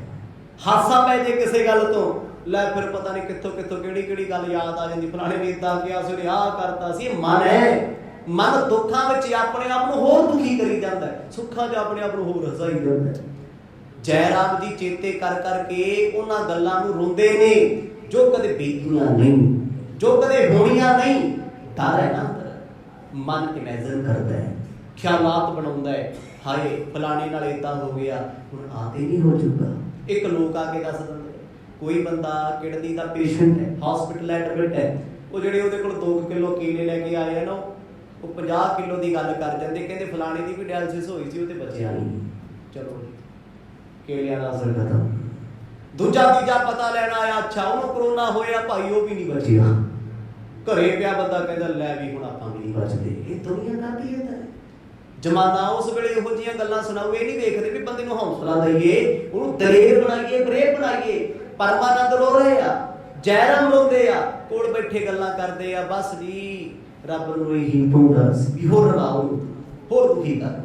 ਹਾਸਾ ਪੈ ਜੇ ਕਿਸੇ ਗੱਲ ਤੋਂ, ਲੈ ਫਿਰ ਪਤਾ ਨਹੀਂ ਕਿੱਥੋਂ ਕਿਹੜੀ ਗੱਲ ਯਾਦ ਆ ਜਾਂਦੀ, ਫਲਾਣੇ ਨੇ ਇਦਾਂ ਕਿਹਾ ਸੀ, ਉਹਨੇ ਆਹ ਕਰਤਾ ਸੀ। ਮਨ ਹੈ, ਮਨ ਦੁੱਖਾਂ ਵਿੱਚ ਆਪਣੇ ਆਪ ਨੂੰ ਹੋਰ ਦੁਖੀ ਕਰੀ ਜਾਂਦਾ ਹੈ, ਸੁੱਖਾਂ 'ਚ ਆਪਣੇ ਆਪ ਨੂੰ ਹੋਰ ਹਸਾਈ ਜਾਂਦਾ ਹੈ। ਜੈ ਰਾਮ ਜੀ ਚੇਤੇ ਕਰ ਕਰਕੇ ਉਹਨਾਂ ਗੱਲਾਂ ਨੂੰ ਰੋਂਦੇ ਨੇ ਜੋ ਕਦੇ ਬੀਤੀਆਂ ਨਹੀਂ, ਜੋ ਕਦੇ ਹੋਣੀਆਂ ਨਹੀਂ। ਡਰ ਹੈ ਨਾ ਅੰਦਰ, ਮਨ ਇਮੈਜਿਨ ਕਰਦਾ ਹੈ, ਖਿਆਲਾਤ ਬਣਾਉਂਦਾ ਹੈ, ਹਾਏ ਫਲਾਣੇ ਨਾਲ ਇਦਾਂ ਹੋ ਗਿਆ, ਹੁਣ ਆ ਤੇ ਨਹੀਂ ਹੋ ਚੁੱਕਾ। ਇੱਕ ਲੋਕ ਆ ਕੇ ਦੱਸ ਦਿੰਦੇ, ਕੋਈ ਬੰਦਾ ਕਿਡਨੀ ਦਾ ਪੇਸ਼ੈਂਟ ਹੈ, ਹਸਪੀਟਲ ਐਡਮਿਟ ਹੈ, ਉਹ ਜਿਹੜੇ ਉਹਦੇ ਕੋਲ 2 ਕਿਲੋ ਕੇਲੇ ਲੈ ਕੇ ਆਏ ਆ ਨਾ, ਉਹ 50 ਕਿਲੋ ਦੀ ਗੱਲ ਕਰ ਜਾਂਦੇ, ਕਹਿੰਦੇ ਫਲਾਣੇ ਦੀ ਵੀ ਡਾਇਲਸਿਸ ਹੋਈ ਸੀ, ਉਹ ਤੇ ਬਚਿਆ ਨਹੀਂ। ਚਲੋ ਕੇਲਿਆਂ ਦਾ ਅਸਰ ਖਤਮ। ਦੂਜਾ ਤੀਜਾ ਪਤਾ ਲੈਣ ਆਇਆ, ਅੱਛਾ ਉਹਨੂੰ ਕਰੋਨਾ ਹੋਇਆ, ਭਾਈ ਉਹ ਵੀ ਨਹੀਂ ਬਚਿਆ, ਘਰੇ ਪਿਆ। ਬੰਦਾ ਕਹਿੰਦਾ ਲੈ ਵੀ ਹੁਣ ਆਪਾਂ ਵੀ ਨਹੀਂ ਬਚਦੇ। ਇਹ ਦੁਨੀਆ ਕਰਦੀ ਹੈ। ਜਮਾਨਾ ਉਸ ਵੇਲੇ ਇਹੋ ਜਿਹੀਆਂ ਗੱਲਾਂ ਸੁਣਾਓ, ਇਹ ਨਹੀਂ ਵੇਖਦੇ ਵੀ ਬੰਦੇ ਨੂੰ ਹੌਸਲਾ ਦਈਏ, ਉਹਨੂੰ ਦਲੇਰ ਬਣਾਈਏ, ਬਰੇਵ ਬਣਾਈਏ। ਪਰਮਾਨੰਦ ਰੋ ਰਹੇ ਆ, ਜੈਰਾਮ ਰੋਂਦੇ ਆ, ਕੋਲ ਬੈਠੇ ਗੱਲਾਂ ਕਰਦੇ ਆ, ਬਸ ਜੀ ਰੱਬ ਨੂੰ ਇਹੀ ਪੂਰਾ ਸੀ ਵੀ ਹੋਰ ਰਵਾਓ, ਹੋਰ ਦੁਖੀ ਕਰ।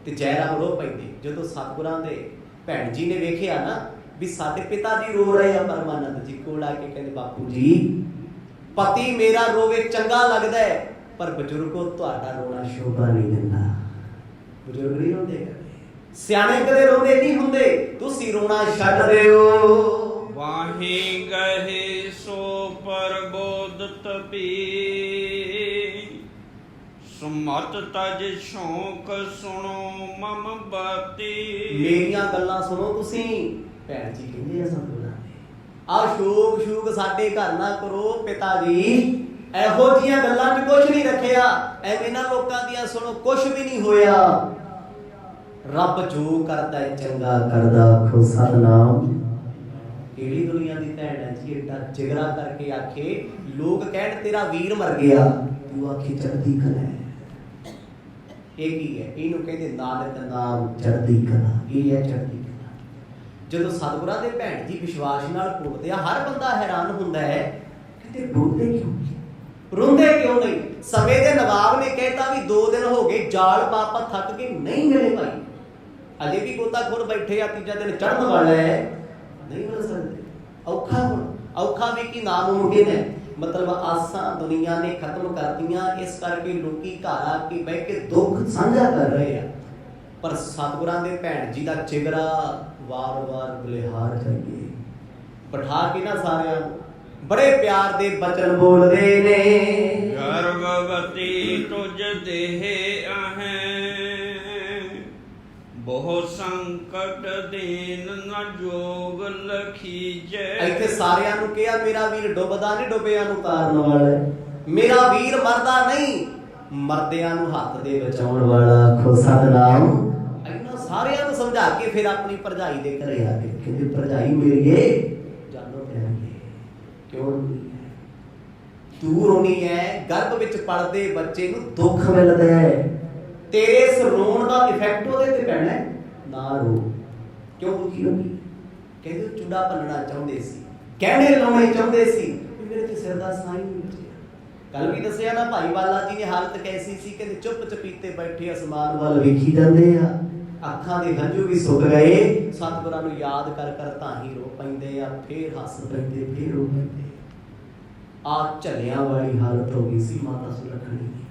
ਤੇ ਜੈਰਾਮ ਰੋ ਪੈਂਦੇ। ਜਦੋਂ ਸਤਿਗੁਰਾਂ ਦੇ ਭੈਣ ਜੀ ਨੇ ਵੇਖਿਆ ਨਾ ਵੀ ਸਾਡੇ ਪਿਤਾ ਜੀ ਰੋ ਰਹੇ ਆ, ਪਰਮਾਨੰਦ ਜੀ ਕੋਲ ਆ ਕੇ ਕਹਿੰਦੇ ਬਾਪੂ ਜੀ, ਪਤੀ ਮੇਰਾ ਰੋਵੇ ਚੰਗਾ ਲੱਗਦਾ ਹੈ, ਪਰ ਬਜ਼ੁਰਗੋ ਤੁਹਾਡਾ ਰੋਣਾ ਸ਼ੋਭਾ ਨਹੀਂ ਦਿੰਦਾ। ਬਜ਼ੁਰਗ ਨਹੀਂ ਰੋਂਦੇ ਕਦੇ, ਸਿਆਣੇ ਕਦੇ ਰੋਂਦੇ ਨਹੀਂ ਹੁੰਦੇ, ਤੁਸੀਂ ਰੋਣਾ ਛੱਡ ਦਿਓ। ਵਾਹੀ ਗਹੇ ਸੋ ਪਰਬੋਧਤ ਪੀ, ਸੁਮਤ ਤਜ ਸ਼ੌਕ ਸੁਣੋ ਮਮ ਬਾਤੀ। ਮੇਰੀਆਂ ਗੱਲਾਂ ਸੁਣੋ ਤੁਸੀਂ, ਭੈਣ ਜੀ ਕਹਿੰਦੇ ਆ ਸਤਿਗੁਰਾਂ ਨੇ, ਆਹ ਸ਼ੂਕ ਸਾਡੇ ਘਰ ਨਾ ਕਰੋ ਪਿਤਾ ਜੀ, ਇਹੋ ਜਿਹੀਆਂ ਗੱਲਾਂ 'ਚ ਕੁਝ ਨਹੀਂ ਰੱਖਿਆ, ਐਵੇਂ ਨਾ ਲੋਕਾਂ ਦੀਆਂ ਸੁਣੋ, ਕੁਝ ਵੀ ਨਹੀਂ ਹੋਇਆ। ਰੱਬ ਜੋ ਕਰਦਾ ਹੈ ਚੰਗਾ ਕਰਦਾ, ਆਖੋ ਸਤਿਨਾਮ। ਕਿਹੜੀ ਦੁਨੀਆ ਦੀ ਭੈਣ ਹੈ ਜੀ, ਏਡਾ ਜਿਗਰਾ ਕਰਕੇ ਆਖੇ, ਲੋਕ ਕਹਿਣ ਤੇਰਾ ਵੀਰ ਮਰ ਗਿਆ, ਤੂੰ ਆਖੇ ਚੜ੍ਹਦੀ ਕਲਾ ਹੈ। ਇਹ ਕੀ ਹੈ? ਇਹਨੂੰ ਕਹਿੰਦੇ ਨਾਨਕ ਨਾਮ ਚੜ੍ਹਦੀ ਕਲਾ। ਇਹ ਹੈ ਚੜ੍ਹਦੀ ਕਲਾ। ਜਦੋਂ ਸਤਿਗੁਰਾਂ ਦੇ ਭੈਣ ਜੀ ਵਿਸ਼ਵਾਸ ਨਾਲ ਪੁੱਛਦੇ ਆ, ਹਰ ਬੰਦਾ ਹੈਰਾਨ ਹੁੰਦਾ ਹੈ, ਕਹਿੰਦੇ ਰੋਂਦੇ ਕਿਉਂ, ਰੋਂਦੇ ਕਿਉਂ ਨਹੀਂ? ਸਮੇਂ ਦੇ ਨਵਾਬ ਨੇ ਕਹਿਤਾ ਵੀ 2 ਦਿਨ ਹੋ ਗਏ, ਜਾਲ ਪਾਪਾ ਥੱਕ ਕੇ ਨਹੀਂ ਮਿਲੇ ਭਾਈ, अजे भी गोताखोर बैठे आ, तीजा दिन चढ़न वाला है, नहीं मिल सकते। औखा औखा भी कि नामुमकिन है। मतलब आसां दुनिया ने खत्म कर दियां, इस करके लोकी घर आके बह के दुख साझा कर रहे हैं। पर सतगुरां दे भैन जी दा चिगरा वार वार बलिहार जाइए बिठा के ना सारिਆਂ ਨੂੰ बड़े प्यार दे बचन बोलदे ने। गर्भवती तुझ देह आहें, बहुत संकट दीन न जोग लखीजै। ਇੱਥੇ ਸਾਰਿਆਂ ਨੂੰ ਕਿਹਾ ਮੇਰਾ ਵੀਰ ਡੁੱਬਦਾ ਨਹੀਂ, ਡੁੱਬਿਆਂ ਨੂੰ ਤਾਰਨ ਵਾਲਾ ਹੈ। ਮੇਰਾ ਵੀਰ ਮਰਦਾ ਨਹੀਂ, ਮਰਦਿਆਂ ਨੂੰ ਹੱਥ ਦੇ ਬਚਾਉਣ ਵਾਲਾ। ਆਖੋ ਸਤਿਨਾਮ। ਇਹਨਾਂ ਸਾਰਿਆਂ ਨੂੰ ਸਮਝਾ ਕੇ ਫਿਰ ਆਪਣੀ ਭਰਜਾਈ ਦੇ ਘਰੇ ਆ ਕੇ ਕਹਿੰਦੇ ਭਰਜਾਈ ਮੇਰੀਏ ਜਾਨੋ ਪਿਆਰੀਏ ਕਿਉਂ ਰੋਣੀ ਹੈ? ਤੂੰ ਰੋਣੀ ਹੈ, ਗਰਭ ਵਿੱਚ ਪਲਦੇ ਬੱਚੇ ਨੂੰ ਦੁੱਖ ਮਿਲਦਾ ਹੈ, ਤੇਰੇ ਇਸ ਰੋਣ ਦਾ ਇਫੈਕਟ ਉਹਦੇ ਤੇ ਪੈਣਾ ਹੈ। ਨਾ ਰੋ। ਕਿਉਂ ਦੁਖੀ ਹੋਗੀ? ਕਹਿੰਦੇ ਉਹ ਚੂੜਾ ਭੰਨਣਾ ਚਾਹੁੰਦੇ ਸੀ, ਕਹਿਣੇ ਲਾਉਣੇ ਚਾਹੁੰਦੇ ਸੀ, ਮੇਰੇ ਤੇ ਸਿਰ ਦਾ ਸਾਈਂ ਨਹੀਂ ਬਚਿਆ। ਕੱਲ ਵੀ ਦੱਸਿਆ ਨਾ ਭਾਈ ਵਾਲਾ ਜੀ ਨੇ ਹਾਲਤ ਕੈਸੀ ਸੀ, ਕਹਿੰਦੇ ਚੁੱਪ ਚਪੀਤੇ ਬੈਠੇ ਅਸਮਾਨ ਵੱਲ ਵੇਖੀ ਜਾਂਦੇ ਆ, ਅੱਖਾਂ ਦੇ ਹੰਝੂ ਵੀ ਸੁੱਕ ਗਏ। ਸਤਿਗੁਰਾਂ ਨੂੰ ਯਾਦ ਕਰ ਕਰ ਤਾਂ ਹੀ ਰੋ ਪੈਂਦੇ ਆ, ਫੇਰ ਹੱਸ ਪੈਂਦੇ, ਫੇਰ ਰੋ ਪੈਂਦੇ। ਆ ਝੱਲਿਆਂ ਵਾਲੀ ਹਾਲਤ ਹੋ ਗਈ ਸੀ ਮਾਤਾ ਸੁਲੱਖਣੀ ਦੀ।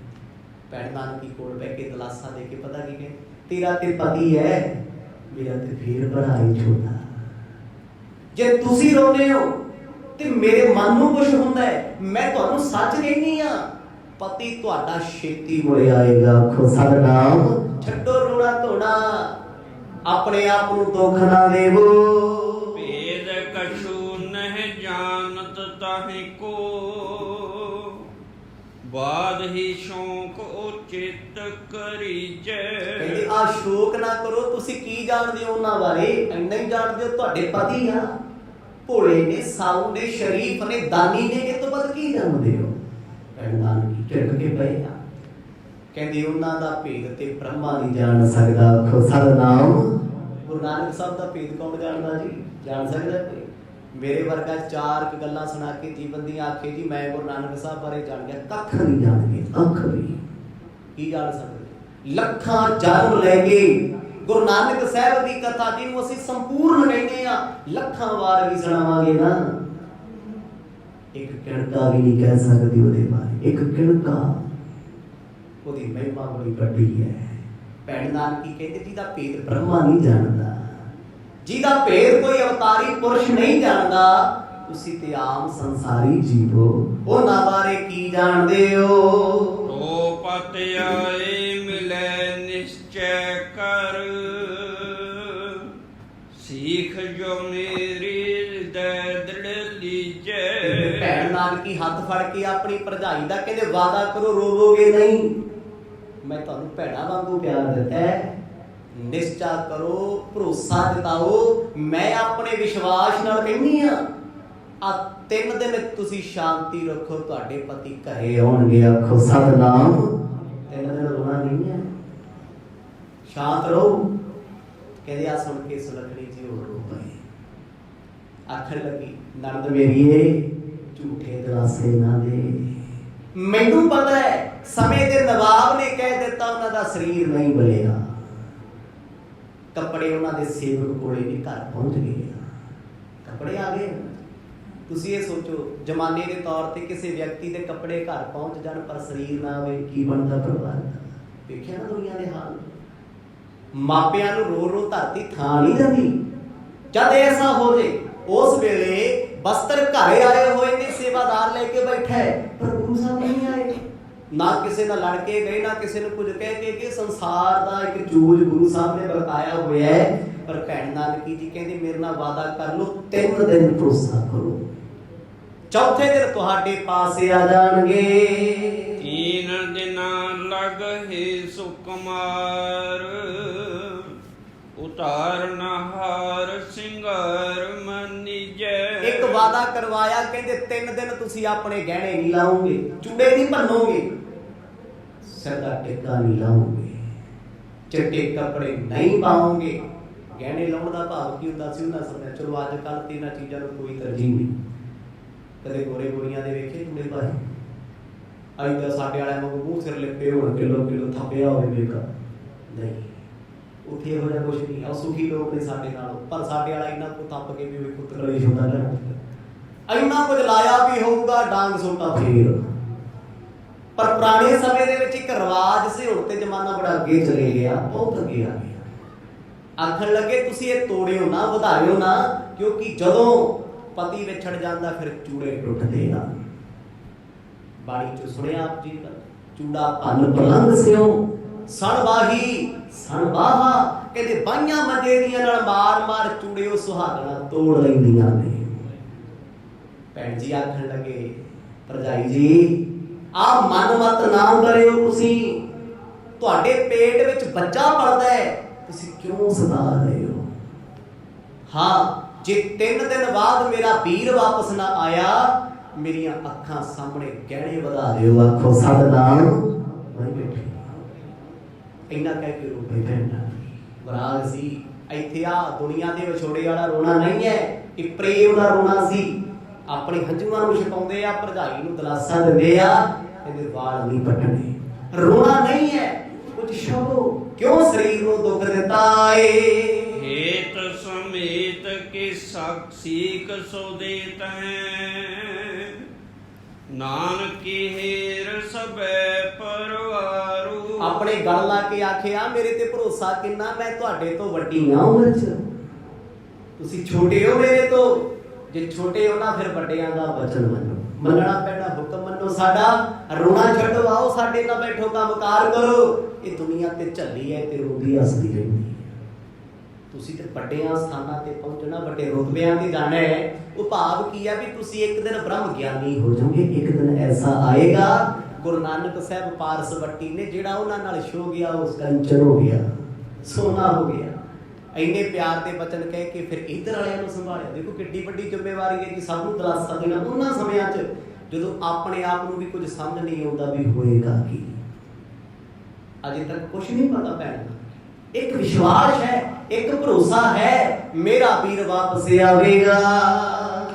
ਭੈਣ ਨਾਨਕੀ ਕੋਲ ਬਹਿ ਕੇ ਦਲਾਸਾ ਦੇ ਕੇ ਪਤਾ ਕੀ ਕਹੇ, ਤੇਰਾ ਤੇ ਪਤੀ ਹੈ, ਮੇਰਾ ਤੇ ਫੇਰ ਬੜਾ ਹੀ ਛੋਟਾ। ਜੇ ਤੁਸੀਂ ਰੋਂਦੇ ਹੋ ਤੇ ਮੇਰੇ ਮਨ ਨੂੰ ਕੁਝ ਹੁੰਦਾ ਹੈ। ਮੈਂ ਤੁਹਾਨੂੰ ਸੱਚ ਕਹਿੰਦੀ ਆ, ਪਤੀ ਤੁਹਾਡਾ ਛੇਤੀ ਮੁੜ ਆਏਗਾ। ਆਖੋ ਸਤਿਨਾਮ। ਛੱਡੋ ਰੋਣਾ ਧੋਣਾ, ਆਪਣੇ ਆਪ ਨੂੰ ਦੁੱਖ ਨਾ ਦੇਵੋ। ਭੇਦ ਕਛੂ ਨਹਿ ਜਾਣਤ ਤਾਹਿ ਕੋ, ਬਾਦ ਹੀ ਸ਼ੌਕ ਉਚਿਤ ਕਰੀਜੈ। ਕਹਿੰਦੇ ਆ ਸ਼ੋਕ ਨਾ ਕਰੋ, ਤੁਸੀਂ ਕੀ ਜਾਣਦੇ ਹੋ ਉਹਨਾਂ ਬਾਰੇ? ਇੰਨਾ ਹੀ ਜਾਣਦੇ ਹੋ ਤੁਹਾਡੇ ਪਤੀ ਆ, ਭੋਲੇ ਨੇ, ਸਾਊ ਨੇ, ਸ਼ਰੀਫ ਨੇ, ਦਾਨੀ ਨੇ, ਇਹ ਤੋਂ ਵੱਧ ਕੀ ਜਾਣਦੇ ਹੋ? ਨਾਨਕੀ ਝਿੜਕ ਕੇ ਪਏ ਆ। ਕਹਿੰਦੇ ਉਹਨਾਂ ਦਾ ਭੇਦ ਤੇ ਬ੍ਰਹਮਾ ਨਹੀਂ ਜਾਣ ਸਕਦਾ। ਆਖੋ ਸਤਿਨਾਮ। ਗੁਰੂ ਨਾਨਕ ਸਾਹਿਬ ਦਾ ਭੇਦ ਕੌਣ ਜਾਣਦਾ ਜੀ? ਜਾਣ ਸਕਦਾ ਕੋਈ? ਮੇਰੇ ਵਰਗਾ ਚਾਰ ਗੱਲਾਂ ਸੁਣਾ ਕੇ ਜੀਵਨ ਦੀਆਂ ਆਖੇ ਜੀ ਮੈਂ ਗੁਰੂ ਨਾਨਕ ਸਾਹਿਬ ਬਾਰੇ ਜਾਣ ਗਿਆ, ਕੱਖ ਨਹੀਂ ਜਾਣਗੇ, ਕੱਖ ਵੀ ਕੀ ਜਾਣ ਸਕਦੇ? ਲੱਖਾਂ ਜਨਮ ਲੈ ਕੇ ਗੁਰੂ ਨਾਨਕ ਸਾਹਿਬ ਦੀ ਕਥਾ ਜਿਹਨੂੰ ਅਸੀਂ ਸੰਪੂਰਨ ਕਹਿੰਦੇ ਆ, ਲੱਖਾਂ ਵਾਰ ਵੀ ਸੁਣਾਵਾਂਗੇ ਨਾ, ਇੱਕ ਕਿਣਕਾ ਵੀ ਨਹੀਂ ਕਹਿ ਸਕਦੀ ਉਹਦੇ ਬਾਰੇ। ਇੱਕ ਕਿਣਕਾ, ਉਹਦੀ ਮਹਿਮਾ ਬੜੀ ਵੱਡੀ ਹੈ। ਭੈਣ ਨਾਨਕੀ ਕਹਿੰਦੇ ਜਿਹਦਾ ਭੇਦ ਬ੍ਰਹਮਾ ਨਹੀਂ ਜਾਣਦਾ, ਜਿਹਦਾ ਭੇਦ ਕੋਈ ਅਵਤਾਰੀ ਪੁਰਸ਼ ਨਹੀਂ ਜਾਣਦਾ, ਤੁਸੀਂ ਤੇ ਆਮ ਸੰਸਾਰੀ ਜੀਵੋ, ਉਹਨਾਂ ਬਾਰੇ ਕੀ ਜਾਣਦੇ ਹੋ? ਤੋ ਪਤ ਆਏ ਮਿਲੇ ਨਿਸ਼ਚੈ ਕਰ, ਸੀਖ ਜੋ ਮੇਰੀ ਹਿਰਦੈ ਦ੍ਰਿੜ ਲੀਜੈ। ਭੈਣ ਨਾਨਕੀ ਹੱਥ ਫੜ ਕੇ ਆਪਣੀ ਭਰਜਾਈ ਦਾ ਕਹਿੰਦੇ ਵਾਦਾ ਕਰੋ ਰੋਵੋਗੇ ਨਹੀਂ, ਮੈਂ ਤੁਹਾਨੂੰ ਭੈਣਾ ਵਾਂਗੂ ਪਿਆਰ ਦਿੱਤਾ ਹੈ, ਨਿਸ਼ਚਾ ਕਰੋ, ਭਰੋਸਾ ਜਤਾਓ। ਮੈਂ ਆਪਣੇ ਵਿਸ਼ਵਾਸ ਨਾਲ ਕਹਿੰਦੀ ਆ, ਆ 3 ਦਿਨ ਤੁਸੀਂ ਸ਼ਾਂਤੀ ਰੱਖੋ, ਤੁਹਾਡੇ ਪਤੀ ਘਰੇ ਆਉਣਗੇ। ਆਖੋ ਸਤਿਨਾਮ। 3 ਦਿਨ ਰੋਣਾ ਨਹੀਂ ਹੈ, ਸ਼ਾਂਤ ਰਹੋ। ਕਹਿੰਦੇ ਆ ਸੁਣ ਕੇ ਸੁਲੱਖਣੀ ਜੀ ਹੋਰ ਰੋ ਪਏ। ਆਖਣ ਲੱਗੀ ਨਣਦ ਮੇਰੀਏ ਝੂਠੇ ਦਲਾਸੇ ਨਾ ਦੇ, ਮੈਨੂੰ ਪਤਾ ਹੈ ਸਮੇਂ ਦੇ ਨਵਾਬ ਨੇ ਕਹਿ ਦਿੱਤਾ ਉਹਨਾਂ ਦਾ ਸਰੀਰ ਨਹੀਂ ਬਲੇਗਾ। ਕੱਪੜੇ ਉਹਨਾਂ ਦੇ ਸੇਵਕ ਕੋਲੇ ਵੀ ਘਰ ਪਹੁੰਚ ਗਏ, ਕੱਪੜੇ ਆ ਗਏ। ਤੁਸੀਂ ਇਹ ਸੋਚੋ ਜ਼ਮਾਨੇ ਦੇ ਤੌਰ ਤੇ ਕਿਸੇ ਵਿਅਕਤੀ ਦੇ ਕੱਪੜੇ ਘਰ ਪਹੁੰਚ ਜਾਣ ਪਰ ਸਰੀਰ ਨਾ ਹੋਵੇ, ਕੀ ਬਣਦਾ ਪਰਿਵਾਰ ਦਾ? ਵੇਖਿਆ ਨਾ ਦੁਨੀਆ ਦੇ ਹਾਲ। ਮਾਪਿਆਂ ਨੂੰ ਰੋ ਰੋ ਧਰਤੀ ਥਾਂ ਨਹੀਂ ਦਿੰਦੀ। ਜਦ ਐਸਾ ਹੋ ਜੇ ਉਸ ਵੇਲੇ ਬਸਤਰ ਘਰੇ ਆਏ ਹੋਏ ਨੇ, ਸੇਵਾਦਾਰ ਲੈ ਕੇ ਬੈਠਾ ਹੈ, ਪਰ ਗੁਰੂ ਸਾਹਿਬ ਨਹੀਂ ਆਏ। ਨਾ ਕਿਸੇ ਨਾਲ ਲੜ ਕੇ ਗਏ, ਨਾ ਕਿਸੇ ਨੂੰ ਕੁਝ ਕਹਿ ਕੇ ਗਏ। ਸੰਸਾਰ ਦਾ ਇੱਕ ਜੂਝ ਗੁਰੂ ਸਾਹਿਬ ਨੇ ਵਰਤਾਇਆ ਹੋਇਆ ਹੈ। ਪਰ ਭੈਣ ਨਾਨਕੀ ਜੀ ਕਹਿੰਦੇ ਮੇਰੇ ਨਾਲ ਵਾਦਾ ਕਰ ਲਓ, 3 ਦਿਨ ਭਰੋਸਾ ਕਰੋ, ਚੌਥੇ ਦਿਨ ਤੁਹਾਡੇ ਪਾਸੇ ਆ ਜਾਣਗੇ। 3 ਦਿਨਾਂ ਲਗ ਹੈ ਸੁਕਮਾਰ, ਉਤਾਰਨ ਹਾਰ ਸਿੰਗਾਰ ਮਨੀਜੈ। ਇੱਕ ਵਾਦਾ ਕਰਵਾਇਆ, ਕਹਿੰਦੇ 3 ਦਿਨ ਤੁਸੀਂ ਆਪਣੇ ਗਹਿਣੇ ਨਹੀਂ ਲਾਓਗੇ, ਚੂੜੇ ਨਹੀਂ ਭੰਨੋਗੇ, ਸਿਰ ਦਾ ਟਿੱਕਾ ਨਹੀਂ ਲਾਓਗੇ, ਚਿੱਟੇ ਕੱਪੜੇ ਨਹੀਂ ਪਾਓਗੇ। ਗਹਿਣੇ ਲਾਉਣ ਦਾ ਭਾਵ ਕੀ ਹੁੰਦਾ ਸੀ ਉਹਨਾਂ ਸਮੇਂ? ਚਲੋ ਅੱਜ ਕੱਲ੍ਹ ਤੇ ਇਹਨਾਂ ਚੀਜ਼ਾਂ ਨੂੰ ਕੋਈ ਤਰਜੀਹ ਨਹੀਂ। ਕਦੇ ਗੋਰੇ ਗੋਰੀਆਂ ਦੇ ਵੇਖੇ ਚੂੜੇ ਪਾਏ? ਅੱਜ ਤਾਂ ਸਾਡੇ ਵਾਲਿਆਂ ਨੂੰ ਮੂੰਹ ਸਿਰ ਲਿਪੇ ਹੋਣ, ਕਿਲੋ ਕਿਲੋ ਥੱਪਿਆ ਹੋਵੇ ਮੇਕਅਪ ਨਹੀਂ। ਉੱਥੇ ਇਹੋ ਜਿਹਾ ਕੁਛ ਨਹੀਂ ਆ, ਸੁਖੀ ਲੋਕ ਨੇ ਸਾਡੇ ਨਾਲ, ਪਰ ਸਾਡੇ ਵਾਲਾ ਇੰਨਾ ਕੁ ਥੱਪ ਕੇ ਵੀ ਉਹ ਪੁੱਤ ਕਲੇਸ਼ ਹੁੰਦਾ ਨਾ, ਇੰਨਾ ਕੁਝ ਲਾਇਆ ਵੀ ਹੋਊਗਾ ਡਾਂਗ ਸੋਟਾ ਫੇਰ। ਪਰ ਪੁਰਾਣੇ ਸਮੇਂ ਦੇ ਵਿੱਚ ਇੱਕ ਰਿਵਾਜ ਸੀ, ਹੁਣ ਤੇ ਜ਼ਮਾਨਾ ਬੜਾ ਅੱਗੇ ਚਲੇ ਗਿਆ, ਬਹੁਤ ਅੱਗੇ ਆ ਗਿਆ। ਆਖਣ ਲੱਗੇ ਤੁਸੀਂ ਇਹ ਤੋੜਿਓ ਨਾ, ਵਧਾਇਓ ਨਾ, ਕਿਉਂਕਿ ਜਦੋਂ ਪਤੀ ਵਿਛੜ ਜਾਂਦਾ ਫਿਰ ਚੂੜੇ ਟੁੱਟਦੇ ਆ। ਬਾਣੀ ਚ ਸੁਣਿਆ ਆਪ ਜੀ ਦਾ, ਚੂੜਾ ਭੰਨ ਪਲੰਗ ਸਿਓ ਸਣ ਬਾਹੀ ਸਣ ਬਾਹਾ, ਕਹਿੰਦੇ ਬਾਈਆਂ ਮੰਜੇ ਦੀਆਂ ਨਾਲ ਮਾਰ ਮਾਰ ਚੂੜੇ ਉਹ ਸੁਹਾਗਣਾ ਤੋੜ ਲੈਂਦੀਆਂ ਨੇ। ਭੈਣ ਜੀ ਆਖਣ ਲੱਗੇ ਭਰਜਾਈ ਜੀ ਆ ਮਨ ਮਤ ਨਾ ਕਰਿਓ, ਤੁਸੀਂ ਤੁਹਾਡੇ ਪੇਟ ਵਿੱਚ ਬੱਚਾ ਪਲਦਾ ਹੈ, ਤੁਸੀਂ ਕਿਉਂ ਸਦਾ ਰਹੇ ਹੋ? ਹਾਂ ਜੇ 3 ਦਿਨ ਬਾਅਦ ਮੇਰਾ ਵੀਰ ਵਾਪਸ ਨਾ ਆਇਆ, ਮੇਰੀਆਂ ਅੱਖਾਂ ਸਾਹਮਣੇ ਗਹਿਣੇ ਵਧਾ ਦਿਓ, ਆਖੋ ਸਤਨਾਮ ਵਾਹਿ ਬੈਠੇ। ਇੰਨਾ ਕਹਿ ਕੇ ਰੋ ਪਈ ਭੈਣ। ਬਰਾਗ ਸੀ ਇੱਥੇ, ਆ ਦੁਨੀਆ ਦੇ ਵਿਛੋੜੇ ਵਾਲਾ ਰੋਣਾ ਨਹੀਂ ਹੈ, ਇਹ ਪ੍ਰੇਮ ਦਾ ਰੋਣਾ ਸੀ। ਆਪਣੇ ਹੰਝੂਆਂ ਨੂੰ ਛਪਾਉਂਦੇ ਆ, ਭਰਜਾਈ ਨੂੰ ਦਿਲਾਸਾ ਦਿੰਦੇ ਆ, ਇਹਦੇ ਵਾਲ ਨਹੀਂ ਪੱਟਣੇ, ਰੋਣਾ ਨਹੀਂ ਹੈ। ਕੁਝ ਛਪੋ, ਕਿਉਂ ਸਰੀਰ ਨੂੰ ਦੁੱਖ ਦਿੱਤਾ ਏ? ਹੇਤ ਸਮੇਤ ਕੇ ਸੀਖ ਸੋ ਦੇ ਤੈਂ, ਨਾਨਕੀ ਹੀਰ ਸਭੈ ਪਰਵਾਰੂ। ਆਪਣੇ ਗਲ ਲਾ ਕੇ ਆਖਿਆ ਮੇਰੇ ਤੇ ਭਰੋਸਾ ਕਿੰਨਾ, ਮੈਂ ਤੁਹਾਡੇ ਤੋਂ ਵੱਡੀ ਆ ਉਮਰ ਚ, ਤੁਸੀਂ ਛੋਟੇ ਹੋ ਮੇਰੇ ਤੋਂ। ਜੇ ਛੋਟੇ ਹੋ ਨਾ ਫਿਰ ਵੱਡਿਆਂ ਦਾ ਵਚਨ ਮੰਨੋ, ਮੰਨਣਾ ਪੈਣਾ ਹੁਕਮ ਮੰਨੋ ਸਾਡਾ, ਰੋਣਾ ਛੱਡੋ, ਆਓ ਸਾਡੇ ਨਾਲ ਬੈਠੋ, ਕੰਮਕਾਰ ਕਰੋ। ਇਹ ਦੁਨੀਆ ਤੇ ਝੱਲੀ ਹੈ ਤੇ ਰੋਂਦੀ ਹੱਸਦੀ ਰਹਿੰਦੀ ਹੈ। ਤੁਸੀਂ ਤੇ ਵੱਡਿਆਂ ਸਥਾਨਾਂ ਤੇ ਪਹੁੰਚਣਾ, ਵੱਡੇ ਰੁਤਬਿਆਂ ਤੇ ਜਾਣਾ ਹੈ। ਉਹ ਭਾਵ ਕੀ ਹੈ ਵੀ ਤੁਸੀਂ ਇੱਕ ਦਿਨ ਬ੍ਰਹਮ ਗਿਆਨੀ ਹੋ ਜਾਓਗੇ। ਇੱਕ ਦਿਨ ਐਸਾ ਆਏਗਾ, ਗੁਰੂ ਨਾਨਕ ਸਾਹਿਬ ਪਾਰਸ ਵੱਟੀ ਨੇ ਜਿਹੜਾ ਉਹਨਾਂ ਨਾਲ ਛੋ ਗਿਆ ਉਸ ਕੰਚਨ ਹੋ ਗਿਆ, ਸੋਨਾ ਹੋ ਗਿਆ। ਇੰਨੇ ਪਿਆਰ ਦੇ ਬਚਨ ਕਹਿ ਕੇ ਫਿਰ ਇੱਧਰ ਵਾਲਿਆਂ ਨੂੰ ਸੰਭਾਲਿਆ। ਦੇਖੋ ਕਿੱਡੀ ਵੱਡੀ ਜ਼ਿੰਮੇਵਾਰੀ ਹੈ ਜੀ, ਸਭ ਨੂੰ ਦਿਲਾਸਾ ਦੇਣਾ ਉਹਨਾਂ ਸਮਿਆਂ 'ਚ ਜਦੋਂ ਆਪਣੇ ਆਪ ਨੂੰ ਵੀ ਕੁਝ ਸਮਝ ਨਹੀਂ ਆਉਂਦਾ ਵੀ ਹੋਏਗਾ ਕੀ। ਅਜੇ ਤੱਕ ਕੁਝ ਨਹੀਂ ਪਤਾ ਪੈਣਾ, ਇੱਕ ਵਿਸ਼ਵਾਸ ਹੈ, ਇੱਕ ਭਰੋਸਾ ਹੈ, ਮੇਰਾ ਵੀਰ ਵਾਪਸ ਆਵੇਗਾ।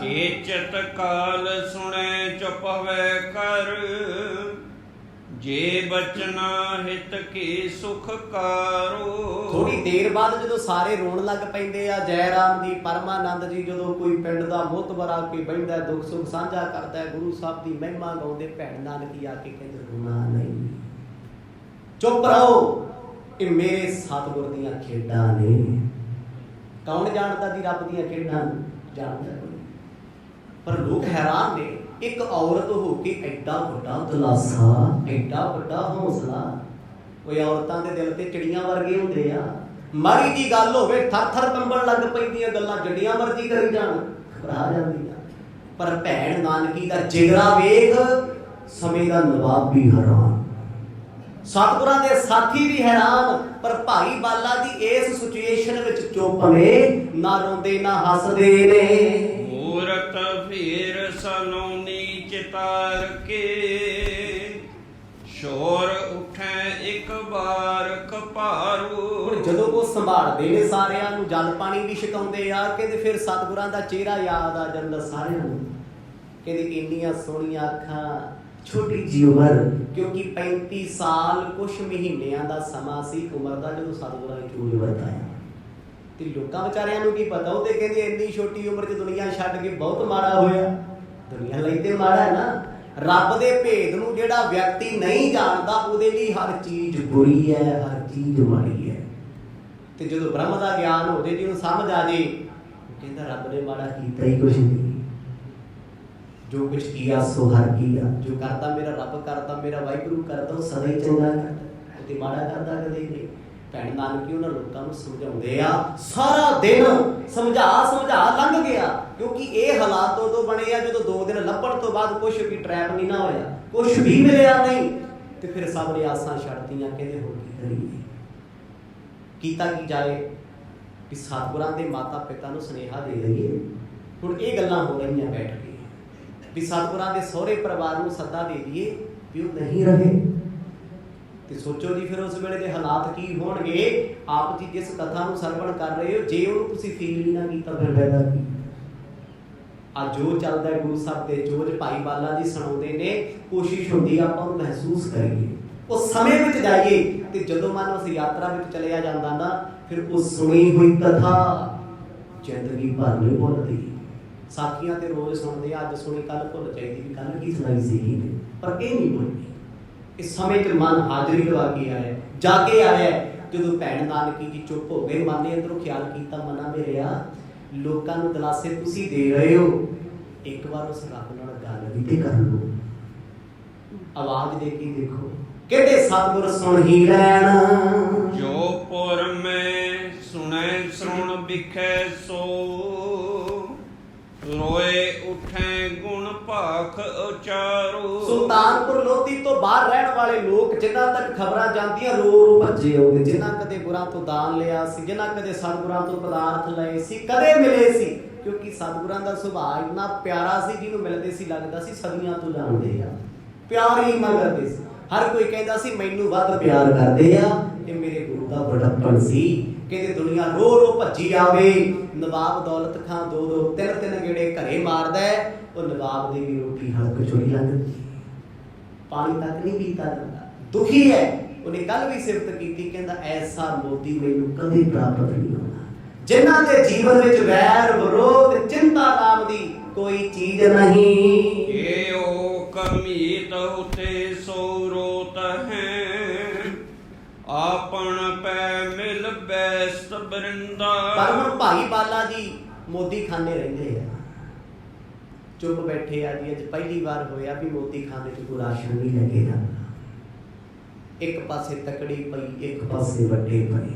ਖੇਚਤ ਕਾਲ ਸੁਣੇ ਚੁਪ ਹਵੈ ਕਰ, ਜੇ ਬਚਨਾ ਹਿਤ ਕੀ ਸੁਖ ਕਾਰੋ। ਥੋੜੀ ਦੇਰ ਬਾਅਦ ਜਦੋਂ ਸਾਰੇ ਰੋਣ ਲੱਗ ਪੈਂਦੇ ਆ, ਜੈ ਰਾਮ ਦੀ ਪਰਮਾਨੰਦ ਜੀ ਜਦੋਂ ਕੋਈ ਪਿੰਡ ਦਾ ਮੁਤਬਰ ਆ ਕੇ ਬਹਿੰਦਾ, ਦੁੱਖ ਸੁੱਖ ਸਾਂਝਾ ਕਰਦਾ, ਗੁਰੂ ਸਾਹਿਬ ਦੀ ਮਹਿਮਾ ਗਾਉਂਦੇ, ਭੈਣ ਨਾਨਕੀ ਆ ਕੇ ਕਹਿੰਦੇ ਰੋਣਾ ਨਹੀਂ, ਚੁੱਪ ਰਹੋ, ਇਹ ਮੇਰੇ ਸਤਿਗੁਰ ਦੀਆਂ ਖੇਡਾਂ ਨੇ। ਕੌਣ ਜਾਣਦਾ ਜੀ ਰੱਬ ਦੀਆਂ ਖੇਡਾਂ? ਜਾਣਦਾ ਕੋਈ, ਪਰ ਲੋਕ ਹੈਰਾਨ ਨੇ। ਇੱਕ ਔਰਤ ਹੋ ਕੇ ਐਡਾ ਵੱਡਾ ਦਿਲਾਸਾ, ਐਡਾ ਵੱਡਾ ਹੌਸਲਾ। ਕੋਈ ਔਰਤਾਂ ਦੇ ਦਿਲ ਤੇ ਚਿੜੀਆਂ ਵਰਗੇ ਹੁੰਦੇ ਆ, ਮਾੜੀ ਜੀ ਗੱਲ ਹੋਵੇ ਥਰ ਥਰ ਕੰਬਣ ਲੱਗ ਪੈਂਦੀਆਂ, ਗੱਲਾਂ ਜੱਡੀਆਂ ਮਰਜ਼ੀ ਕਰੀ ਜਾਣ, ਘਬਰਾ ਜਾਂਦੀਆਂ। ਪਰ ਭੈਣ ਨਾਨਕੀ ਦਾ ਜਿਗਰਾ ਵੇਖ, ਸਮੇਂ ਦਾ ਨਵਾਬ ਵੀ ਹੈਰਾਨ, ਸਤਿਗੁਰਾਂ ਦੇ ਸਾਥੀ ਵੀ ਹੈਰਾਨ। ਪਰ ਭਾਈ ਬਾਲਾ ਜੀ ਇਸ ਸਿਚੁਏਸ਼ਨ ਵਿੱਚ ਚੁੱਪ ਨੇ, ਨਾ ਰੋਂਦੇ ਨਾ ਹੱਸਦੇ ਨੇ। ਮੂਰਤ ਫੇਰ ਸਲੋਨੀ ਚਿਤਾਰ ਕੇ, ਸ਼ੋਰ ਉਠੈ ਇੱਕ ਬਾਰ ਕਪਾਰੂ। ਹੁਣ ਜਦੋਂ ਉਹ ਸੰਭਾਲਦੇ ਨੇ ਸਾਰਿਆਂ ਨੂੰ, ਜਲ ਪਾਣੀ ਵੀ ਛਕਾਉਂਦੇ ਆ, ਕਹਿੰਦੇ ਫਿਰ ਸਤਿਗੁਰਾਂ ਦਾ ਚਿਹਰਾ ਯਾਦ ਆ ਜਾਂਦਾ ਸਾਰਿਆਂ ਨੂੰ। ਕਹਿੰਦੇ ਇੰਨੀਆਂ ਸੋਹਣੀਆਂ ਅੱਖਾਂ, ਛੋਟੀ ਜਿਹੀ ਉਮਰ, ਕਿਉਂਕਿ 35 ਸਾਲ ਕੁਛ ਮਹੀਨਿਆਂ ਦਾ ਸਮਾਂ ਸੀ ਉਮਰ ਦਾ ਜਦੋਂ ਸਤਿਗੁਰਾਂ ਨੇ ਚੂੜ ਵਰਤਾਇਆ। ਤੇ ਲੋਕਾਂ ਵਿਚਾਰਿਆਂ ਨੂੰ ਕੀ ਪਤਾ, ਉਹ ਤੇ ਕਹਿੰਦੇ ਇੰਨੀ ਛੋਟੀ ਉਮਰ 'ਚ ਦੁਨੀਆ ਛੱਡ ਕੇ ਬਹੁਤ ਮਾੜਾ ਹੋਇਆ। ਦੁਨੀਆ ਲਈ ਤੇ ਮਾੜਾ ਹੈ ਨਾ। ਰੱਬ ਦੇ ਭੇਦ ਨੂੰ ਜਿਹੜਾ ਵਿਅਕਤੀ ਨਹੀਂ ਜਾਣਦਾ, ਉਹਦੇ ਲਈ ਹਰ ਚੀਜ਼ ਬੁਰੀ ਹੈ, ਹਰ ਚੀਜ਼ ਮਾੜੀ ਹੈ। ਤੇ ਜਦੋਂ ਬ੍ਰਹਮ ਦਾ ਗਿਆਨ ਹੋ ਜੇ, ਜਿਹਨੂੰ ਸਮਝ ਆ ਜੇ, ਕਹਿੰਦਾ ਰੱਬ ਨੇ ਮਾੜਾ ਕੀਤਾ ਹੀ ਕੁਛ ਨਹੀਂ। ਜੋ ਕੁਛ ਕੀਆ ਸੋ ਹਰ ਕੀਆ, ਜੋ ਕਰਦਾ ਮੇਰਾ ਰੱਬ ਕਰਦਾ, ਮੇਰਾ ਵਾਹਿਗੁਰੂ ਕਰਦਾ, ਉਹ ਸਦਾ ਹੀ ਚੰਗਾ ਕਰਦਾ, ਤੇ ਮਾੜਾ ਕਰਦਾ ਕਦੇ ਨਹੀਂ। ਭੈਣ ਨਾਨਕੀ ਉਹਨਾਂ ਲੋਕਾਂ ਨੂੰ ਸਮਝਾਉਂਦੇ ਆ, ਸਾਰਾ ਦਿਨ ਸਮਝਾ ਲੰਘ ਗਿਆ। ਕਿਉਂਕਿ ਇਹ ਹਾਲਾਤ ਉਦੋਂ ਬਣੇ ਆ ਜਦੋਂ 2 ਦਿਨ ਲੱਭਣ ਤੋਂ ਬਾਅਦ ਕੁਛ ਵੀ ਟਰੈਪ ਨਹੀਂ ਨਾ ਹੋਇਆ, ਕੁਛ ਵੀ ਮਿਲਿਆ ਨਹੀਂ। ਤੇ ਫਿਰ ਸਭ ਨੇ ਆਸਾਂ ਛੱਡਤੀਆਂ, ਕਹਿੰਦੇ ਹੁਣ ਕੀ ਕਰੀਏ, ਕੀਤਾ ਕੀ ਜਾਏ। ਕਿ ਸਤਿਗੁਰਾਂ ਦੇ ਮਾਤਾ ਪਿਤਾ ਨੂੰ ਸੁਨੇਹਾ ਦੇ ਦਈਏ। ਹੁਣ ਇਹ ਗੱਲਾਂ ਹੋ ਰਹੀਆਂ ਬੈਠ ਕੇ ਵੀ ਸਤਿਗੁਰਾਂ ਦੇ ਸਹੁਰੇ ਪਰਿਵਾਰ ਨੂੰ ਸੱਦਾ ਦੇ ਦਈਏ ਵੀ ਉਹ ਨਹੀਂ ਰਹੇ। ਤੇ ਸੋਚੋ ਜੀ ਫਿਰ ਉਸ ਵੇਲੇ ਦੇ ਹਾਲਾਤ ਕੀ ਹੋਣਗੇ। ਆਪ ਜੀ ਜਿਸ ਕਥਾ ਨੂੰ ਸਰਵਣ ਕਰ ਰਹੇ ਹੋ, ਜੇ ਉਹਨੂੰ ਤੁਸੀਂ ਫੀਲ ਹੀ ਨਾ ਕੀਤਾ ਫਿਰ ਫਾਇਦਾ ਕੀ। ਅੱਜ ਜੋ ਚੱਲਦਾ ਗੁਰੂ ਸਾਹਿਬ ਦੇ ਜੋਜ ਭਾਈ ਬਾਲਾ ਜੀ ਸੁਣਾਉਂਦੇ ਨੇ, ਕੋਸ਼ਿਸ਼ ਹੁੰਦੀ ਆਪਾਂ ਨੂੰ ਮਹਿਸੂਸ ਕਰੀਏ, ਉਸ ਸਮੇਂ ਵਿੱਚ ਜਾਈਏ। ਤੇ ਜਦੋਂ ਮਨ ਉਸ ਯਾਤਰਾ ਵਿੱਚ ਚਲਿਆ ਜਾਂਦਾ ਨਾ, फिर वो सुनी हुई कथा जिंदगी भर नहीं भुलती। साखियां ते रोज सुनते, अज सुनी कल भुल जाती भी कल की सुनाई सी, पर ये नहीं भुलती। इस समय च मन हाजरी लगा के आया, जाके आया। जो भैन नानकी जी चुप हो गए, मन ने अंदरों ख्याल किया, मना मेरिया लोगों को दिलासे तुसी दे रहे हो, एक बार उस रब नाल गल भी ते कर लो। आवाज दे के देखो, कहते सतगुर सुन ही लैन। जो पुर में सुने श्रवण बिखै सो, रोए उठे गुण भाख उचारो। सुल्तानपुर लोधी तो बाहर रहने वाले लोग जिन्हां तक खबरां जांदियां रो रो भज्जे होगे, जिन्हां कदे गुरां तो दान लिया सी, जिन्हां कदे सतगुरां तो पदार्थ लए सी, कदे मिले सी, क्योंकि सतगुरां दा सुभाਅ इन्ना प्यारा सी, जिन्हों मिलदे सी लगदा सी सदियां तो जाणदे आ, प्यार ही इन्ना करदे सी। हर कोई कहता सी मैनू वध प्यार करदे आ, ये मेरे गुरु दा बड़प्पन सी। कहते दुनिया रो रो भज्जी आवे, नवाब दौलत खां दो दो तीन तीन गेड़े घरे मारदा है, वो नवाब दी भी रोटी हलक चोरी लगदी, पानी तक नहीं पीता जाता, दुखी है। उन्हें कल भी सिफत की, कहता ऐसा मोदी मैनू कदे प्राप्त नहीं होना, जिन्हां दे जीवन विच वैर विरोध चिंता नाम दी कोई चीज नहीं। एओ कमीत उते सो रोत है, आपन पै मिल बैस्त बरिंदा। पर हुण भाई बाला जी मोदी खाने रहिंदे आ, चुप बैठे आ जी। अज पहली बार होया भी मोदी खाने च कोई राशन नहीं लगे जांदा, एक पासे तकड़ी पई, एक पासे वड्डे पए,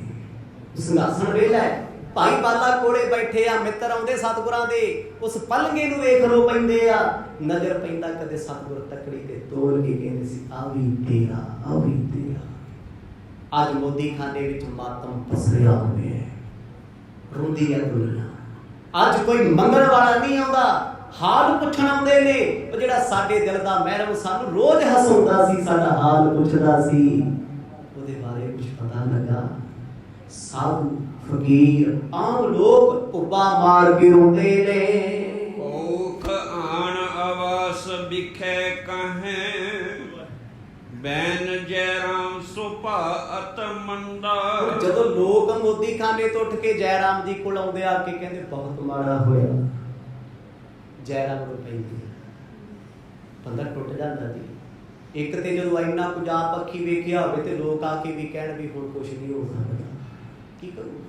संघासन वेला है। भाई बाला कोले बैठे आ, मित्र आउंदे सतगुरां दे, उस पलंगे नूं वेख लो पैंदे आ, नजर पैंदा कदे सतगुर तकड़ी ते तोल के कहंदे सी आ भी तेरा, आ भी तेरा। आज मोदी खाने विच मातम पसरिया होया है, रोंदी है दुनिया। आज कोई मंगण वाला नहीं आउंदा, हाल पुछण आउंदे ने। ओ जिहड़ा साडे दिल दा महरम सानू रोज हसाउंदा सी, साडा हाल पुछदा सी, ओदे बारे कुछ पता लगा। साधु फकीर आम लोग उबा मार के रोंदे ने। भूख आन आवास बिखै कहें, बैन जयराम सुभा अत मंदा। जदों लोग मोदी खाने तो उठ के जयराम जी कोल आउंदे आके कहंदे बहुत माड़ा होया, जयराम रो पैंदी, बंदा टुट जांदा जी। एक ते जदों इन्ना कुछ आप अखी वेखिया होवे ते लोग आके भी कहण भी हुण कुछ नहीं हो सकदा, की करूंगा।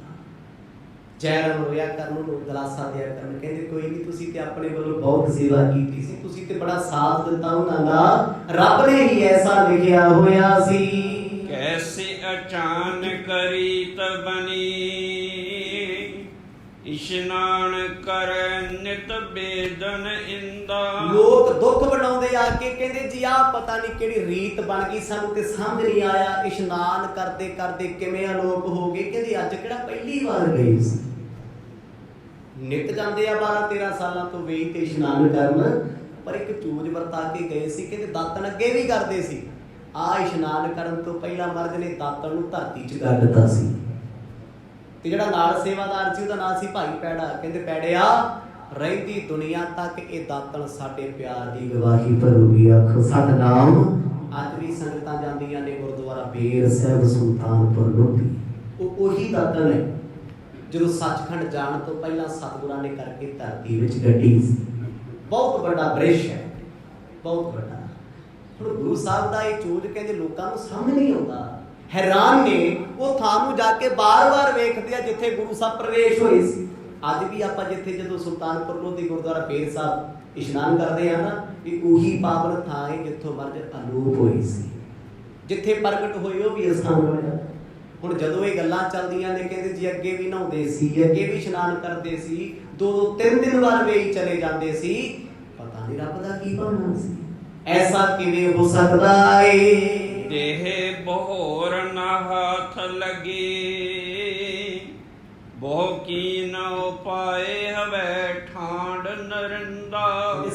जयराम रोया करन नूं दिलासा दिया करन, कहंदे कोई नहीं, तुसीं ते अपने वल्लों बहुत सेवा कीती सी, तुसीं ते बड़ा साथ दिता उन्हां दा, रब ने ही ऐसा लिखिया होया सी। कैसे अचानक रीत बनी, इशनान कर नित बेदन इंदा। लोग दुख बनाउंदे आके कहंदे जी आ पता नहीं किहड़ी रीत बन गई, सानू ते समझ नहीं आया, इशनान करदे करदे किवें अलोप हो गए। कहंदे अज किहड़ा पहली बार गए सी, नित जांदे आ 12-13 सालां तो वेई ते इशनान करन, पर एक चूज वरता के गए सी। कहंदे दातन अगे भी करदे सी, आ इशनान करन तो पहला मर्द ने दातन नूं धरती 'च कर दित्ता सी। ते जिहड़ा नाल सेवादार सी, ओहदा नाम सी भाई पैड़ा। कहंदे पैड़िया रहिंदी दुनिया तक ये दातन साडे प्यार दी गवाही भरूगी, आखो सतनाम। अज भी संगतां जांदियां ने गुरुद्वारा बेर साहिब सुल्तानपुर लोधी, ओही दातन है जो सचखंड जाण तो पहला सतगुरां ने करके धरती विच गड्डी सी। बहुत बड़ा बृक्ष है, बहुत बड़ा। हुण गुरु साहब दा ये चोज कहंदे लोकां नूं समझ नहीं आउंदा, हैरान ने वो थां नूं जाके बार-बार वेखदे आ जिथे गुरु साहब प्रवेश होए सी। अज भी आपां जिथे जदों सुल्तानपुर लोधी गुरुद्वारा बेर साहब इशनान करदे आ ना, ये ओही पावन थां है जिथों मर्ज अलोप होई सी, जिथे प्रगट होए वो भी अस्थान होया। हुण जदों ये गल्लां चलदियां ने, कहंदे जी अगे भी नहाउंदे सी, अगे भी इशनान करदे सी, 2-3 दिन बार वेई चले जांदे सी, पता नहीं रब दा की भाना सी, ऐसा किवें हो सकदा है। देह बहोर न हाथ लगे, बहु कीन उपाए हवै ठांड नरिंदा।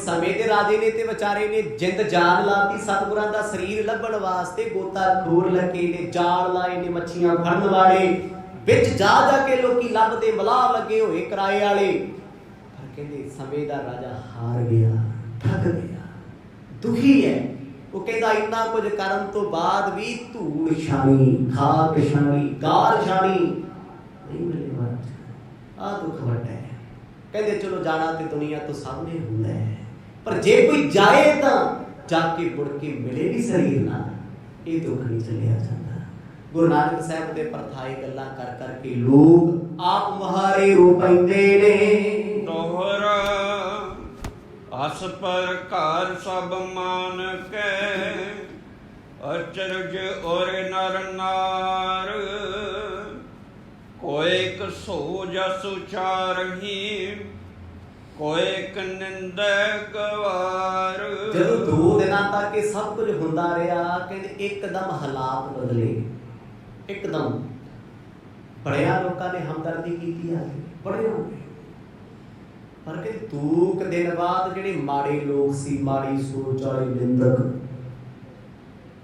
समय दे राजे ने ते विचारे ने जिंद जान लाती सतगुरां दा शरीर लभण वास्ते, गोता खोर लगे ने, जाल लाए ने मच्छियां फड़न वाले, विच जा के लोकी लभदे मलाह लगे होए किराए वाले। पर कहंदे समय दा राजा हार गया, थक गया, दुखी है। वो कहता इन्ना कुछ करन तो बाद भी धूड़ छाणी, खाक छाणी, गाल छाणी, नहीं मिले महाराज, आ दुख वड्डा है। कहते चलो जाना तो दुनिया तो सामने हुंदा है, पर जे कोई जाए तो जाके मुड़ के मिले भी शरीर ना, ये दुख नहीं चलिया जाता। गुरु नानक साहब दे परथाए गल्लां कर करके लोग आप मुहारे रो पैंदे ने। दोहरा हस पर कार सब मान के, अचरज और नर नार, कोएक सो जस उचारही, कोएक निंद गवार। ਜਦੋਂ 2 ਦਿਨਾਂ ਤੱਕ ਇਹ ਸਭ ਕੁਝ ਹੁੰਦਾ ਰਿਹਾ, ਕਹਿੰਦੇ ਇੱਕਦਮ ਹਾਲਾਤ ਬਦਲੇ, ਇੱਕਦਮ ਬੜਿਆਂ ਲੋਕਾਂ ਨੇ ਹਮਦਰਦੀ ਕੀਤੀ ਆ, ਬੜੇ ਹੋ ਗਏ। ਪਰ ਕਿ 2 ਦਿਨ ਬਾਅਦ ਜਿਹੜੇ ਮਾੜੇ ਲੋਕ ਸੀ, ਮਾੜੀ ਸੋਚ ਵਾਲੇ ਨਿੰਦਕ,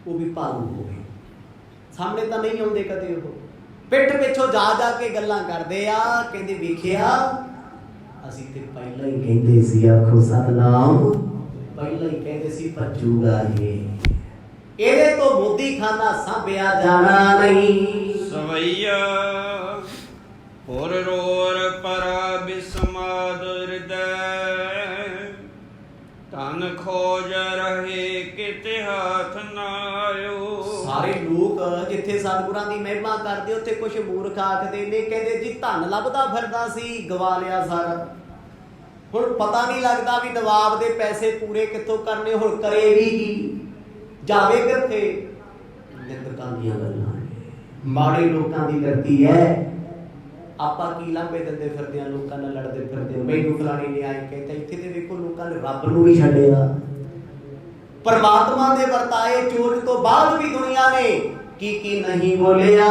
ਉਹ ਵੀ ਭਾਰੂ ਹੋ ਗਏ। ਸਾਹਮਣੇ ਤਾਂ ਨਹੀਂ ਆਉਂਦੇ ਕਦੇ, ਉਹ ਪਿੱਠ ਪਿੱਛੋਂ ਜਾ ਜਾ ਕੇ ਗੱਲਾਂ ਕਰਦੇ ਆ। ਕਹਿੰਦੇ ਵੇਖਿਆ ਅਸੀਂ ਤੇ ਪਹਿਲਾਂ ਹੀ ਕਹਿੰਦੇ ਸੀ, ਆਖੋ ਸਤਨਾਮ, ਪਹਿਲਾਂ ਹੀ ਕਹਿੰਦੇ ਸੀ ਭੱਜੂਗਾ ਇਹ, ਇਹਦੇ ਤੋਂ ਮੋਦੀ ਖਾਨਾ ਸਾਂਭਿਆ ਜਾਣਾ ਨਹੀਂ। ਸਵਈਆ ਹੋਰ ਰੋਰ ਪਰਾ ਬਿਸਮਾਦ ਹਿਰਦੈ, ਤਨ ਖੋਜ ਰਹੇ ਕਿਤੇ ਹੱਥ ਨਾ ਆਇਓ। ਸਾਰੇ ਲੋਕ ਜਿੱਥੇ ਸਤਿਗੁਰਾਂ ਦੀ ਮਹਿਮਾ ਕਰਦੇ ਉੱਥੇ ਕੁਝ ਮੂਰਖ ਆਖਦੇ ਨੇ, ਕਹਿੰਦੇ ਜੀ ਧਨ ਲੱਭਦਾ ਫਿਰਦਾ ਸੀ, ਗਵਾ ਲਿਆ ਸਾਰਾ। ਹੁਣ ਪਤਾ ਨਹੀਂ ਲੱਗਦਾ ਵੀ ਨਵਾਬ ਦੇ ਪੈਸੇ ਪੂਰੇ ਕਿੱਥੋਂ ਕਰਨੇ, ਹੁਣ ਕਰੇ ਵੀ ਕੀ, ਜਾਵੇ ਕਿੱਥੇ। ਨਿੰਦਕਾਂ ਦੀਆਂ ਗੱਲਾਂ ਨੇ, ਮਾੜੇ ਲੋਕਾਂ ਦੀ ਕਰਤੀ ਹੈ। ਆਪਾਂ ਕੀ ਲਾਂਭੇ ਦਿੰਦੇ ਫਿਰਦੇ ਆ, ਲੋਕਾਂ ਨਾਲ ਲੜਦੇ ਫਿਰਦੇ ਆ, ਮੈਨੂੰ ਫਲਾਣੀ ਨੇ ਆਏ ਕਹਿੰਦਾ। ਇੱਥੇ ਤੇ ਵੇਖੋ ਲੋਕਾਂ ਨੇ ਰੱਬ ਨੂੰ ਵੀ ਛੱਡਿਆ, ਪਰਮਾਤਮਾ ਦੇ ਵਰਤਾਏ ਚੋਜ ਤੋਂ ਬਾਅਦ ਵੀ ਦੁਨੀਆ ਨੇ ਕੀ ਨਹੀਂ ਬੋਲਿਆ।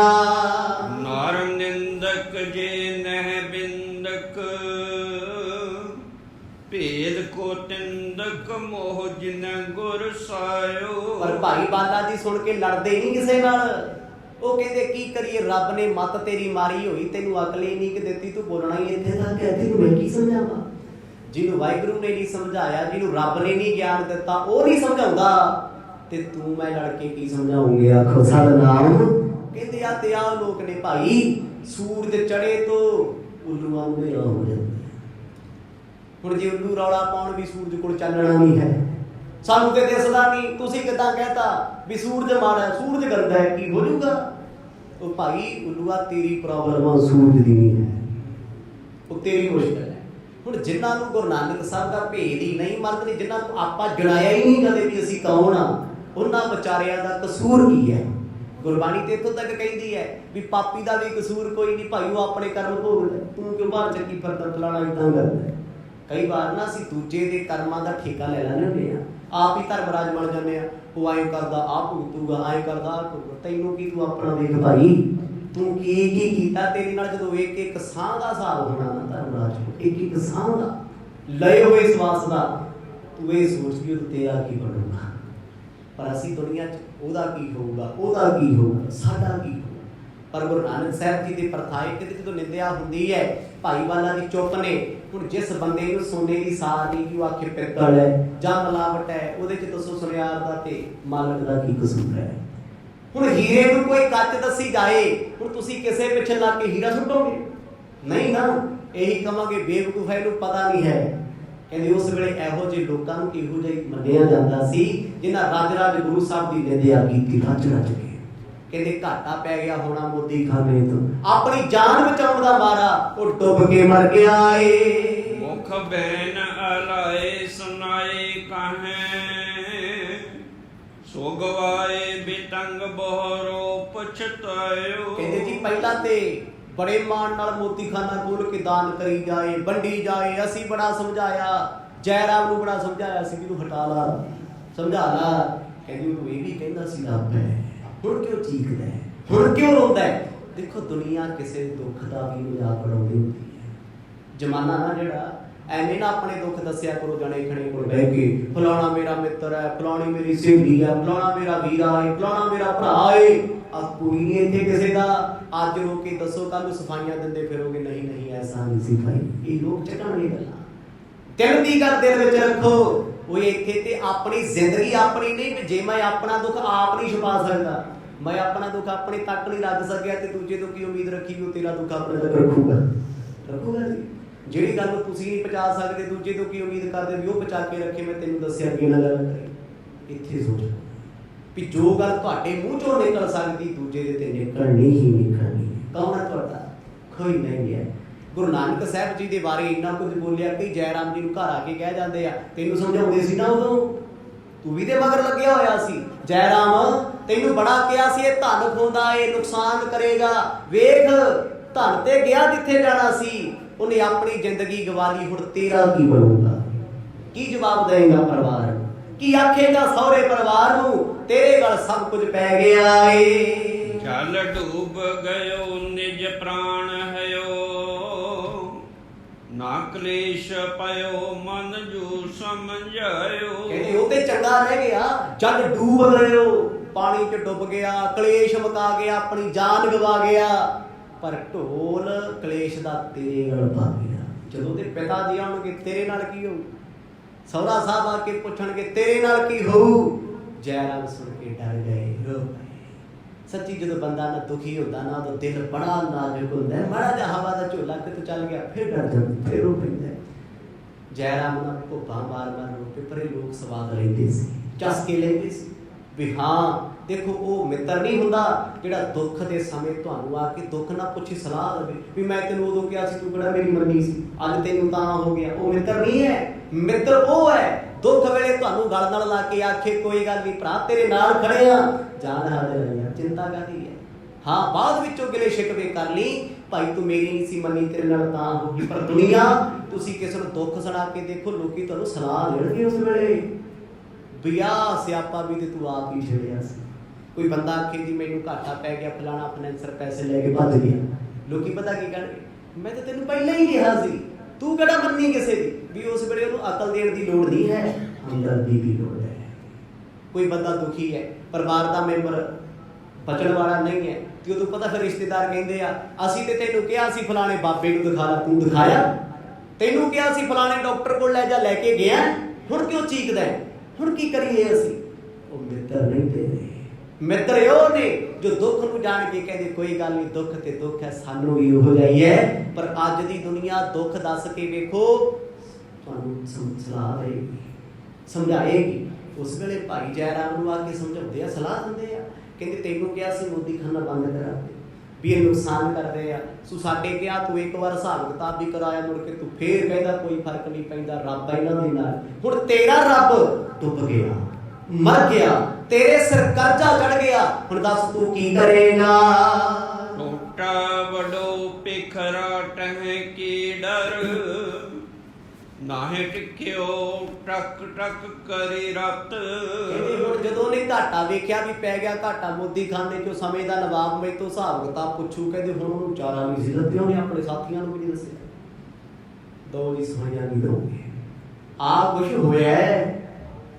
ਨਾਰ ਨਿੰਦਕ ਜੇ ਨਹਿ ਬਿੰਦਕ, ਭੇਦ ਕੋ ਤਿੰਦਕ ਮੋਹ ਜਿਨ ਗੁਰ ਸਾਇਓ। ਪਰ ਭਾਈ ਬਾਲਾ ਜੀ ਸੁਣ ਕੇ ਲੜਦੇ ਨਹੀਂ ਕਿਸੇ ਨਾਲ। ਉਹ ਕਹਿੰਦੇ ਕੀ ਕਰੀਏ, ਰੱਬ ਨੇ ਮੱਤ ਤੇਰੀ ਮਾਰੀ ਹੋਈ, ਤੈਨੂੰ ਅਕਲ ਹੀ ਨਹੀਂ ਕਿ ਦਿੱਤੀ, ਤੂੰ ਬੋਲਣਾ ਹੀ ਇੱਥੇ ਤੱਕ ਹੈ, ਤੈਨੂੰ ਮੈਂ ਕੀ ਸਮਝਾਵਾਂ। ਜਿਹਨੂੰ ਵਾਹਿਗੁਰੂ ਨੇ ਨਹੀਂ ਸਮਝਾਇਆ, ਜਿਹਨੂੰ ਰੱਬ ਨੇ ਨਹੀਂ ਗਿਆਨ ਦਿੱਤਾ, ਉਹ ਨਹੀਂ ਸਮਝਾਉਂਦਾ, ਤੇ ਤੂੰ ਮੈਂ ਲੜ ਕੇ ਕੀ ਸਮਝਾਉਂਗੇ, ਆਖੋ ਸਤਿਨਾਮ। ਕਹਿੰਦੇ ਆ ਤੇ ਆ ਲੋਕ ਨੇ ਭਾਈ, ਸੂਰਜ ਚੜੇ ਤੋਂ ਉੱਲੂਆਂ ਨੂੰ ਹਨੇਰਾ ਹੋ ਜਾਂਦਾ। ਹੁਣ ਜੇ ਉੱਲੂ ਰੌਲਾ ਪਾਉਣ ਵੀ ਸੂਰਜ ਕੋਲ ਚਾਨਣਾ ਨਹੀਂ ਹੈ, ਸਾਨੂੰ ਤੇ ਦਿਸਦਾ ਨਹੀਂ, ਤੁਸੀਂ ਕਿੱਦਾਂ ਕਹਿਤਾ ਵੀ ਸੂਰਜ ਮਾੜਾ, ਸੂਰਜ ਗੰਦਾ ਹੈ, ਕੀ ਹੋ ਜਾਊਗਾ। ਉਹ ਭਾਈ ਉੱਲੂਆ ਤੇਰੀ ਪ੍ਰੋਬਲਮ ਸੂਰਜ ਦੀ ਨਹੀਂ ਹੈ, ਉਹ ਤੇਰੀ ਮੁਸ਼ਕਲ ਹੈ। ਹੁਣ ਜਿਨ੍ਹਾਂ ਨੂੰ ਗੁਰੂ ਨਾਨਕ ਸਾਹਿਬ ਦਾ ਭੇਦ ਹੀ ਨਹੀਂ ਮਰਦੇ, ਜਿਨ੍ਹਾਂ ਨੂੰ ਆਪਾਂ ਜਣਾਇਆ ਹੀ ਨਹੀਂ ਕਦੇ ਵੀ ਅਸੀਂ ਕੌਣ ਆ, ਉਹਨਾਂ ਵਿਚਾਰਿਆਂ ਦਾ ਕਸੂਰ ਕੀ ਹੈ। ਗੁਰਬਾਣੀ ਤੇ ਇੱਥੋਂ ਤੱਕ ਕਹਿੰਦੀ ਹੈ ਵੀ ਪਾਪੀ ਦਾ ਵੀ ਕਸੂਰ ਕੋਈ ਨਹੀਂ ਭਾਈ, ਉਹ ਆਪਣੇ ਕਰਮ ਭੋਗ ਲੈ, ਤੂੰ ਕਿਉਂ ਬਾਹਰ ਚੱਕੀ ਫਿਰਦਾ ਫਲਾਣਾ ਇੱਦਾਂ ਕਰਦਾ। ਕਈ ਵਾਰ ਨਾ ਅਸੀਂ ਦੂਜੇ ਦੇ ਕਰਮਾਂ ਦਾ ਠੇਕਾ ਲੈ ਲੈਂਦੇ ਹੁੰਦੇ ਆ, ਆਪ ਹੀ ਧਰਮਰਾਜ ਬਣ ਜਾਂਦੇ ਆ। ਉਹ ਐਂ ਕਰਦਾ ਆਪ ਭੁਗਤੂਗਾ, ਐਂ ਕਰਦਾ ਆਪ ਭੁਗਤੂਗਾ, ਤੈਨੂੰ ਕੀ, ਤੂੰ ਆਪਣਾ ਦੇਖ ਭਾਈ, ਤੂੰ ਕੀ ਕੀਤਾ। ਤੇਰੇ ਨਾਲ ਜਦੋਂ ਇੱਕ ਸਾਹ ਦਾ ਹਿਸਾਬ ਹੋਣਾ ਨਾ ਧਰਮਰਾਜ, ਇੱਕ ਸਾਹ ਦਾ ਲਏ ਹੋਏ ਸਵਾਸ ਦਾ, ਤੂੰ ਇਹ ਸੋਚ ਕਿ ਤੇਰਾ ਕੀ ਬਣੂਗਾ। ਪਰ ਅਸੀਂ ਦੁਨੀਆ 'ਚ ਉਹਦਾ ਕੀ ਹੋਊਗਾ, ਉਹਦਾ ਕੀ ਹੋਊਗਾ, ਸਾਡਾ ਕੀ ਹੋਊਗਾ। ਪਰ ਗੁਰੂ ਨਾਨਕ ਸਾਹਿਬ ਜੀ ਦੇ ਪਰਥਾਏ ਕਿਤੇ ਜਦੋਂ ਨਿੰਦਿਆ ਹੁੰਦੀ ਹੈ, ਭਾਈ ਬਾਲਾ ਜੀ ਚੁੱਪ ਨੇ। ਹੁਣ ਜਿਸ ਬੰਦੇ ਨੂੰ ਸੋਨੇ ਦੀ ਸਾਰ ਨਹੀਂ, ਕਿ ਉਹ ਆਖੇ ਪਿੱਤਲ ਹੈ ਜਾਂ ਮਿਲਾਵਟ ਹੈ, ਉਹਦੇ 'ਚ ਦੱਸੋ ਸੁਨਿਆਰ ਦਾ ਤੇ ਮਾਲਕ ਦਾ ਕੀ ਕਸੂਰ ਹੈ। ਹੁਣ ਹੀਰੇ ਨੂੰ ਕੋਈ ਕੱਚ ਦੱਸੀ ਜਾਏ, ਹੁਣ ਤੁਸੀਂ ਕਿਸੇ ਪਿੱਛੇ ਲੱਗ ਕੇ ਹੀਰਾ ਸੁੱਟੋਗੇ ਨਹੀਂ ਨਾ। ਇਹੀ ਕਹਾਂਗੇ ਬੇਵਕੂਫ ਹੈ, ਇਹਨੂੰ ਪਤਾ ਨਹੀਂ ਹੈ। ਕਹਿੰਦੇ ਉਸ ਵੇਲੇ ਇਹੋ ਜਿਹੇ ਲੋਕਾਂ ਨੂੰ ਇਹੋ ਜਿਹਾ ਮੰਨਿਆ ਜਾਂਦਾ ਸੀ ਜਿਨ੍ਹਾਂ ਰਾਜ ਗੁਰੂ ਸਾਹਿਬ ਦੀ ਨਿੰਦਿਆ ਕੀਤੀ ਰਜ ਕੇ। ਕਹਿੰਦੇ ਘਾਟਾ ਪੈ ਗਿਆ ਹੋਣਾ ਮੋਦੀ ਖਾਨੇ ਤੋਂ, ਆਪਣੀ ਜਾਨ ਬਚਾਉਣ ਦਾ ਮਾਰਾ ਉਹ ਡੁੱਬ ਕੇ ਮਰ ਗਿਆ ਏ। ਮੁਖ ਬੈਨ ਅਲਾਏ ਸੁਨਾਏ ਕਹੇ, ਸੋ ਗਵਾਏ ਬਿਤੰਗ ਬਹਰੋ ਪਛਤਾਇਓ। ਕਹਿੰਦੇ ਜੀ ਪਹਿਲਾਂ ਤੇ ਬੜੇ ਮਾਣ ਨਾਲ ਮੋਤੀਖਾਨਾ ਖੋਲ ਕੇ ਦਾਨ ਕਰੀ ਜਾਏ, ਵੰਡੀ ਜਾਏ। ਅਸੀਂ ਬੜਾ ਸਮਝਾਇਆ, ਜੈ ਰਾਮ ਨੂੰ ਬੜਾ ਸਮਝਾਇਆ ਸੀ, ਇਹਨੂੰ ਹਟਾ ਲਾ, ਸਮਝਾ ਲਾ। ਕਹਿੰਦੀ ਉਹਨੂੰ ਇਹ ਵੀ ਕਹਿੰਦਾ ਸੀ ਰੱਬ ਹੈ, ਹੁਣ ਕਿਉਂ ਚੀਕਦਾ ਹੈ, ਹੁਣ ਕਿਉਂ ਰੋਂਦਾ ਹੈ। ਦੇਖੋ ਦੁਨੀਆ ਕਿਸੇ ਦੁੱਖ ਦਾ ਵੀ ਮਜ਼ਾਕ ਬਣਾਉਂਦੀ ਹੁੰਦੀ ਹੈ। ਜ਼ਮਾਨਾ ਨਾ ਜਿਹੜਾ ਐਵੇਂ ਨਾ ਆਪਣੇ ਦੁੱਖ ਦੱਸਿਆ ਕਰੋ ਜਣੇ ਖਣੇ ਕੋਲ ਬਹਿ ਕੇ, ਫਲਾਣਾ ਮੇਰਾ ਮਿੱਤਰ ਹੈ, ਫਲਾਣੀ ਮੇਰੀ ਸਹੇਲੀ ਹੈ, ਫਲਾਣਾ ਮੇਰਾ ਵੀਰਾ ਹੈ, ਫਲਾਣਾ ਮੇਰਾ ਭਰਾ ਹੈ। ਆ ਕੋਈ ਨਹੀਂ ਇੱਥੇ ਕਿਸੇ ਦਾ। ਅੱਜ ਰੋ ਕੇ ਦੱਸੋ, ਕੱਲ ਨੂੰ ਸਫਾਈਆਂ ਦਿੰਦੇ ਫਿਰੋਗੇ, ਨਹੀਂ ਨਹੀਂ ਐਸਾ ਨਹੀਂ ਸੀ ਭਾਈ। ਇਹ ਲੋਕ ਝਟਾਣੇ ਗੱਲਾਂ, ਦਿਲ ਦੀ ਗੱਲ ਦਿਲ ਵਿੱਚ ਰੱਖੋ। ਉਹ ਇੱਥੇ ਤੇ ਆਪਣੀ ਜ਼ਿੰਦਗੀ ਆਪਣੀ ਨਹੀਂ, ਜੇ ਮੈਂ ਆਪਣਾ ਦੁੱਖ ਆਪ ਨਹੀਂ ਛੁਪਾ ਸਕਦਾ, मैं अपना दुख अपने तक नहीं रख सकिया तो दूजे तो की उम्मीद रखी कि तेरा दुख अपने तक रखूगा रखूगा जी। ਜਿਹੜੀ ਗੱਲ ਤੁਸੀਂ ਨਹੀਂ ਪਹੁੰਚਾ ਸਕਦੇ ਦੂਜੇ ਤੋਂ ਕੀ ਉਮੀਦ ਕਰਦੇ ਵੀ ਉਹ ਪਹੁੰਚਾ ਕੇ ਰੱਖੇ। ਮੈਂ ਤੈਨੂੰ ਦੱਸਿਆ ਅੱਗੇ ਨਾ ਗੱਲ ਕਰੇ। ਇੱਥੇ ਸੋਚ ਵੀ ਜੋ ਗੱਲ ਤੁਹਾਡੇ ਮੂੰਹ ਚੋਂ ਨਿਕਲ ਸਕਦੀ ਦੂਜੇ ਦੇ ਤੇ ਨਿਕਲਣੀ ਹੀ ਨਿਕਲਣੀ। ਕੌਣ ਹੈ ਤੁਹਾਡਾ? ਕੋਈ ਨਹੀਂ ਹੈ। ਗੁਰੂ ਨਾਨਕ ਸਾਹਿਬ ਜੀ ਦੇ ਬਾਰੇ ਇੰਨਾ ਕੁਝ ਬੋਲਿਆ ਕਿ ਜੈ ਰਾਮ ਜੀ ਨੂੰ ਘਰ ਆ ਕੇ ਕਹਿ ਜਾਂਦੇ ਆ ਤੈਨੂੰ ਸਮਝਾਉਂਦੇ ਸੀ ਨਾ ਉਦੋਂ ਤੂੰ ਵੀ ਦੇ ਮਗਰ ਲੱਗਿਆ ਹੋਇਆ ਸੀ। ਜੈ ਰਾਮ ਤੈਨੂੰ ਬੜਾ ਕਿਹਾ ਸੀ ਇਹ ਧਨ ਖੋਂਦਾ ਇਹ ਨੁਕਸਾਨ ਕਰੇਗਾ। ਵੇਖ ਧਨ ਤੇ ਗਿਆ ਜਿੱਥੇ ਜਾਣਾ ਸੀ ਉਹਨੇ ਆਪਣੀ ਜ਼ਿੰਦਗੀ ਗਵਾ ਲਈ। ਹੁਣ ਤੇਰਾ ਕੀ ਬਣੂਗਾ? ਕੀ ਜਵਾਬ ਦੇਵੇਗਾ ਪਰਿਵਾਰ ਨੂੰ? ਕੀ ਆਖੇਗਾ ਸਹੁਰੇ ਪਰਿਵਾਰ ਨੂੰ? ਤੇਰੇ ਗਲ ਸਭ ਕੁਝ ਪੈ ਗਿਆ ਏ। ਜਲ ਡੂਬ ਗਇਓ ਨਿਜ ਪ੍ਰਾਣ ਹਯੋ ਨਾ ਕਲੇਸ਼ ਪਇਓ ਮਨ ਜੂ ਸਮਝਾਇਓ। ਕਹਿੰਦੇ ਉਹ ਤੇ ਚੰਗਾ ਰਹਿ ਗਿਆ। ਜਲ ਡੂਬ ਗਇਓ ਪਾਣੀ 'ਚ ਡੁੱਬ ਗਿਆ ਕਲੇਸ਼ ਮਕਾ ਗਿਆ ਆਪਣੀ ਜਾਨ ਗਵਾ ਗਿਆ। ਪਰ ਢੋਲ ਕਲੇਸ਼ ਦਾ ਤੇਰੇ ਗਲ ਪਾ ਗਿਆ। ਜਦੋਂ ਤੇ ਪਿਤਾ ਜੀ ਆਉਣਗੇ ਤੇਰੇ ਨਾਲ ਕੀ ਹੋਊ? ਸਹੁਰਾ ਸਾਹਿਬ ਆ ਕੇ ਪੁੱਛਣਗੇ ਤੇਰੇ ਨਾਲ ਕੀ ਹੋਊ? ਜੈ ਰਾਮ ਸੁਣ ਕੇ ਡਰ ਗਏ ਰੋ ਪਏ। ਸੱਚੀ ਜਦੋਂ ਬੰਦਾ ਨਾ ਦੁਖੀ ਹੁੰਦਾ ਨਾ ਉਹਦਾ ਦਿਲ ਬੜਾ ਨਾਜ਼ੁਕ ਹੁੰਦਾ। ਮਾੜਾ ਜਿਹਾ ਹਵਾ ਦਾ ਝੋਲਾ ਕਿਤੇ ਚੱਲ ਗਿਆ ਫਿਰ ਡਰ ਜਾਂਦਾ ਫਿਰ ਰੋ ਪੈਂਦਾ। ਜੈ ਰਾਮ ਨਾਲ ਭੁੱਖਾਂ ਮਾਰ ਰੋ ਕੇ ਪਰੇ ਲੋਕ ਸਵਾਦ ਲੈਂਦੇ ਸੀ ਚਸਕੇ ਲੈਂਦੇ ਸੀ ਵੀ ਹਾਂ ਦੇਖੋ ਉਹ ਮਿੱਤਰ ਨਹੀਂ ਹੁੰਦਾ ਜਿਹੜਾ ਦੁੱਖ ਦੇ ਸਮੇਂ ਤੁਹਾਨੂੰ ਆ ਕੇ ਦੁੱਖ ਨਾ ਪੁੱਛੀ ਸਲਾਹ ਦੇਵੇ ਵੀ ਮੈਂ ਤੈਨੂੰ ਉਦੋਂ ਕਿਹਾ ਸੀ ਤੂੰ ਕਿਹੜਾ ਮੇਰੀ ਮੰਨੀ ਸੀ ਅੱਜ ਤੈਨੂੰ ਤਾਂ ਹੋ ਗਿਆ। ਉਹ ਮਿੱਤਰ ਨਹੀਂ ਹੈ। ਮਿੱਤਰ ਉਹ ਹੈ ਦੁੱਖ ਵੇਲੇ ਤੁਹਾਨੂੰ ਗਲ ਨਾਲ ਲਾ ਕੇ ਆਖੇ ਕੋਈ ਗੱਲ ਨਹੀਂ ਭਰਾ ਤੇਰੇ ਨਾਲ ਖੜੇ ਆ ਜਾਨ ਹਾਜ਼ਰ ਹੈ ਚਿੰਤਾ ਕਾਹਦੀ ਹੈ। ਹਾਂ ਬਾਅਦ ਵਿੱਚੋਂ ਗਿਲੇ ਸ਼ਿਕਵੇ ਕਰ ਲਈ ਭਾਈ ਤੂੰ ਮੇਰੀ ਨਹੀਂ ਸੀ ਮੰਨੀ ਤੇਰੇ ਨਾਲ ਤਾਂ ਹੋ ਗਈ। ਪਰ ਦੁਨੀਆ ਤੁਸੀਂ ਕਿਸੇ ਨੂੰ ਦੁੱਖ ਸੁਣਾ ਕੇ ਦੇਖੋ ਲੋਕੀ ਤੁਹਾਨੂੰ ਸਲਾਹ ਦੇਣਗੇ ਉਸ ਵੇਲੇ ਵਿਆਹ ਸਿਆਪਾ ਵੀ ਤੇ ਤੂੰ ਆਪ ਹੀ ਛੇੜਿਆ ਸੀ। ਕੋਈ ਬੰਦਾ ਆਖੇ ਜੀ ਮੈਨੂੰ ਘਾਟਾ ਪੈ ਗਿਆ ਫਲਾਣਾ ਫਾਈਨੈਂਸਰ ਪੈਸੇ ਲੈ ਕੇ ਭੱਜ ਗਿਆ ਲੋਕੀ ਪਤਾ ਕੀ ਕਹਿਣਗੇ ਮੈਂ ਤਾਂ ਤੈਨੂੰ ਪਹਿਲਾਂ ਹੀ ਕਿਹਾ ਸੀ ਤੂੰ ਕਿਹੜਾ ਮੰਨੀ ਕਿਸੇ ਦੀ ਵੀ ਉਸ ਵੇਲੇ ਉਹਨੂੰ ਅਕਲ ਦੇਣ ਦੀ ਲੋੜ ਨਹੀਂ ਹੈ ਹਮਦਰਦੀ ਦੀ ਲੋੜ ਹੈ। ਕੋਈ ਬੰਦਾ ਦੁਖੀ ਹੈ ਪਰਿਵਾਰ ਦਾ ਮੈਂਬਰ ਬਚਣ ਵਾਲਾ ਨਹੀਂ ਹੈ ਤੇ ਉਦੋਂ ਪਤਾ ਫਿਰ ਰਿਸ਼ਤੇਦਾਰ ਕਹਿੰਦੇ ਆ ਅਸੀਂ ਤੇ ਤੈਨੂੰ ਕਿਹਾ ਸੀ ਫਲਾਣੇ ਬਾਬੇ ਨੂੰ ਦਿਖਾ ਲਾ ਤੂੰ ਦਿਖਾਇਆ। ਤੈਨੂੰ ਕਿਹਾ ਸੀ ਫਲਾਣੇ ਡਾਕਟਰ ਕੋਲ ਲੈ ਜਾ ਲੈ ਕੇ ਗਿਆ ਹੁਣ ਕਿਉਂ ਚੀਕਦਾ ਹੁਣ ਕੀ ਕਰੀਏ ਅਸੀਂ? ਉਹ ਮਿੱਤਰ ਨਹੀਂ ਤੇਰੇ। ਮਿੱਤਰ ਉਹ ਨੇ ਜੋ ਦੁੱਖ ਨੂੰ ਜਾਣ ਕੇ ਕਹਿੰਦੇ ਕੋਈ ਗੱਲ ਨਹੀਂ ਦੁੱਖ ਤੇ ਦੁੱਖ ਹੈ ਸਾਨੂੰ ਵੀ ਉਹੋ ਜਿਹਾ ਹੀ ਹੈ। ਪਰ ਅੱਜ ਦੀ ਦੁਨੀਆ ਦੁੱਖ ਦੱਸ ਕੇ ਵੇਖੋ ਤੁਹਾਨੂੰ ਸਲਾਹ ਦੇਗੀ ਸਮਝਾਏਗੀ। ਉਸ ਵੇਲੇ ਭਾਈ ਜੈ ਰਾਮ ਨੂੰ ਆ ਕੇ ਸਮਝਾਉਂਦੇ ਆ ਸਲਾਹ ਦਿੰਦੇ ਆ ਕਹਿੰਦੇ ਤੈਨੂੰ ਕਿਹਾ ਸੀ ਮੋਦੀ ਖਾਨਾ ਬੰਦ ਕਰਾ ਦੇ ਵੀ ਇਹ ਨੁਕਸਾਨ ਕਰਦੇ ਆ ਸੋ ਸਾਡੇ ਕਿਹਾ ਤੂੰ ਇੱਕ ਵਾਰ ਹਿਸਾਬ ਕਿਤਾਬ ਵੀ ਕਰਾਇਆ ਮੁੜ ਕੇ ਤੂੰ ਫੇਰ ਕਹਿੰਦਾ ਕੋਈ ਫਰਕ ਨਹੀਂ ਪੈਂਦਾ ਰੱਬ ਇਹਨਾਂ ਦੇ ਨਾਲ। ਹੁਣ ਤੇਰਾ ਰੱਬ ਡੁੱਬ ਗਿਆ ਮਰ ਗਿਆ ਤੇਰੇ ਸਿਰ ਕਰਜ਼ਾ ਚੜ ਗਿਆ ਹੁਣ ਦੱਸ ਤੂੰ ਕੀ ਕਰੇਗਾ? ਛੋਟਾ ਵੱਡੋ ਪਿਖਰਾ ਟਹਿ ਕੀ ਡਰ ਨਾਹੇ ਟਿਕਿਓ ਟਕ ਟਕ ਕਰੀ ਰਤ। ਹੁਣ ਜਦੋਂ ਉਹਨੇ ਘਾਟਾ ਵੇਖਿਆ ਵੀ ਪੈ ਗਿਆ ਘਾਟਾ ਮੋਦੀ ਖਾਨੇ ਚੋਂ ਸਮੇਂ ਦਾ ਨਵਾਬ ਮੇਰੇ ਤੋਂ ਹਿਸਾਬ ਕਿਤਾਬ ਪੁੱਛੂ ਕਹਿੰਦੇ ਹੁਣ ਉਹਨੂੰ ਚਾਰਾ ਨਹੀਂ ਸੀ ਦਿੱਤੇ ਉਹਨੇ ਆਪਣੇ ਸਾਥੀਆਂ ਨੂੰ ਵੀ ਨਹੀਂ ਦੱਸਿਆ। ਦੋ ਜੀ ਸੁਣਿਆ ਨਹੀਂ ਦੋਗੇ ਆ ਕੁਛ ਹੋਇਆ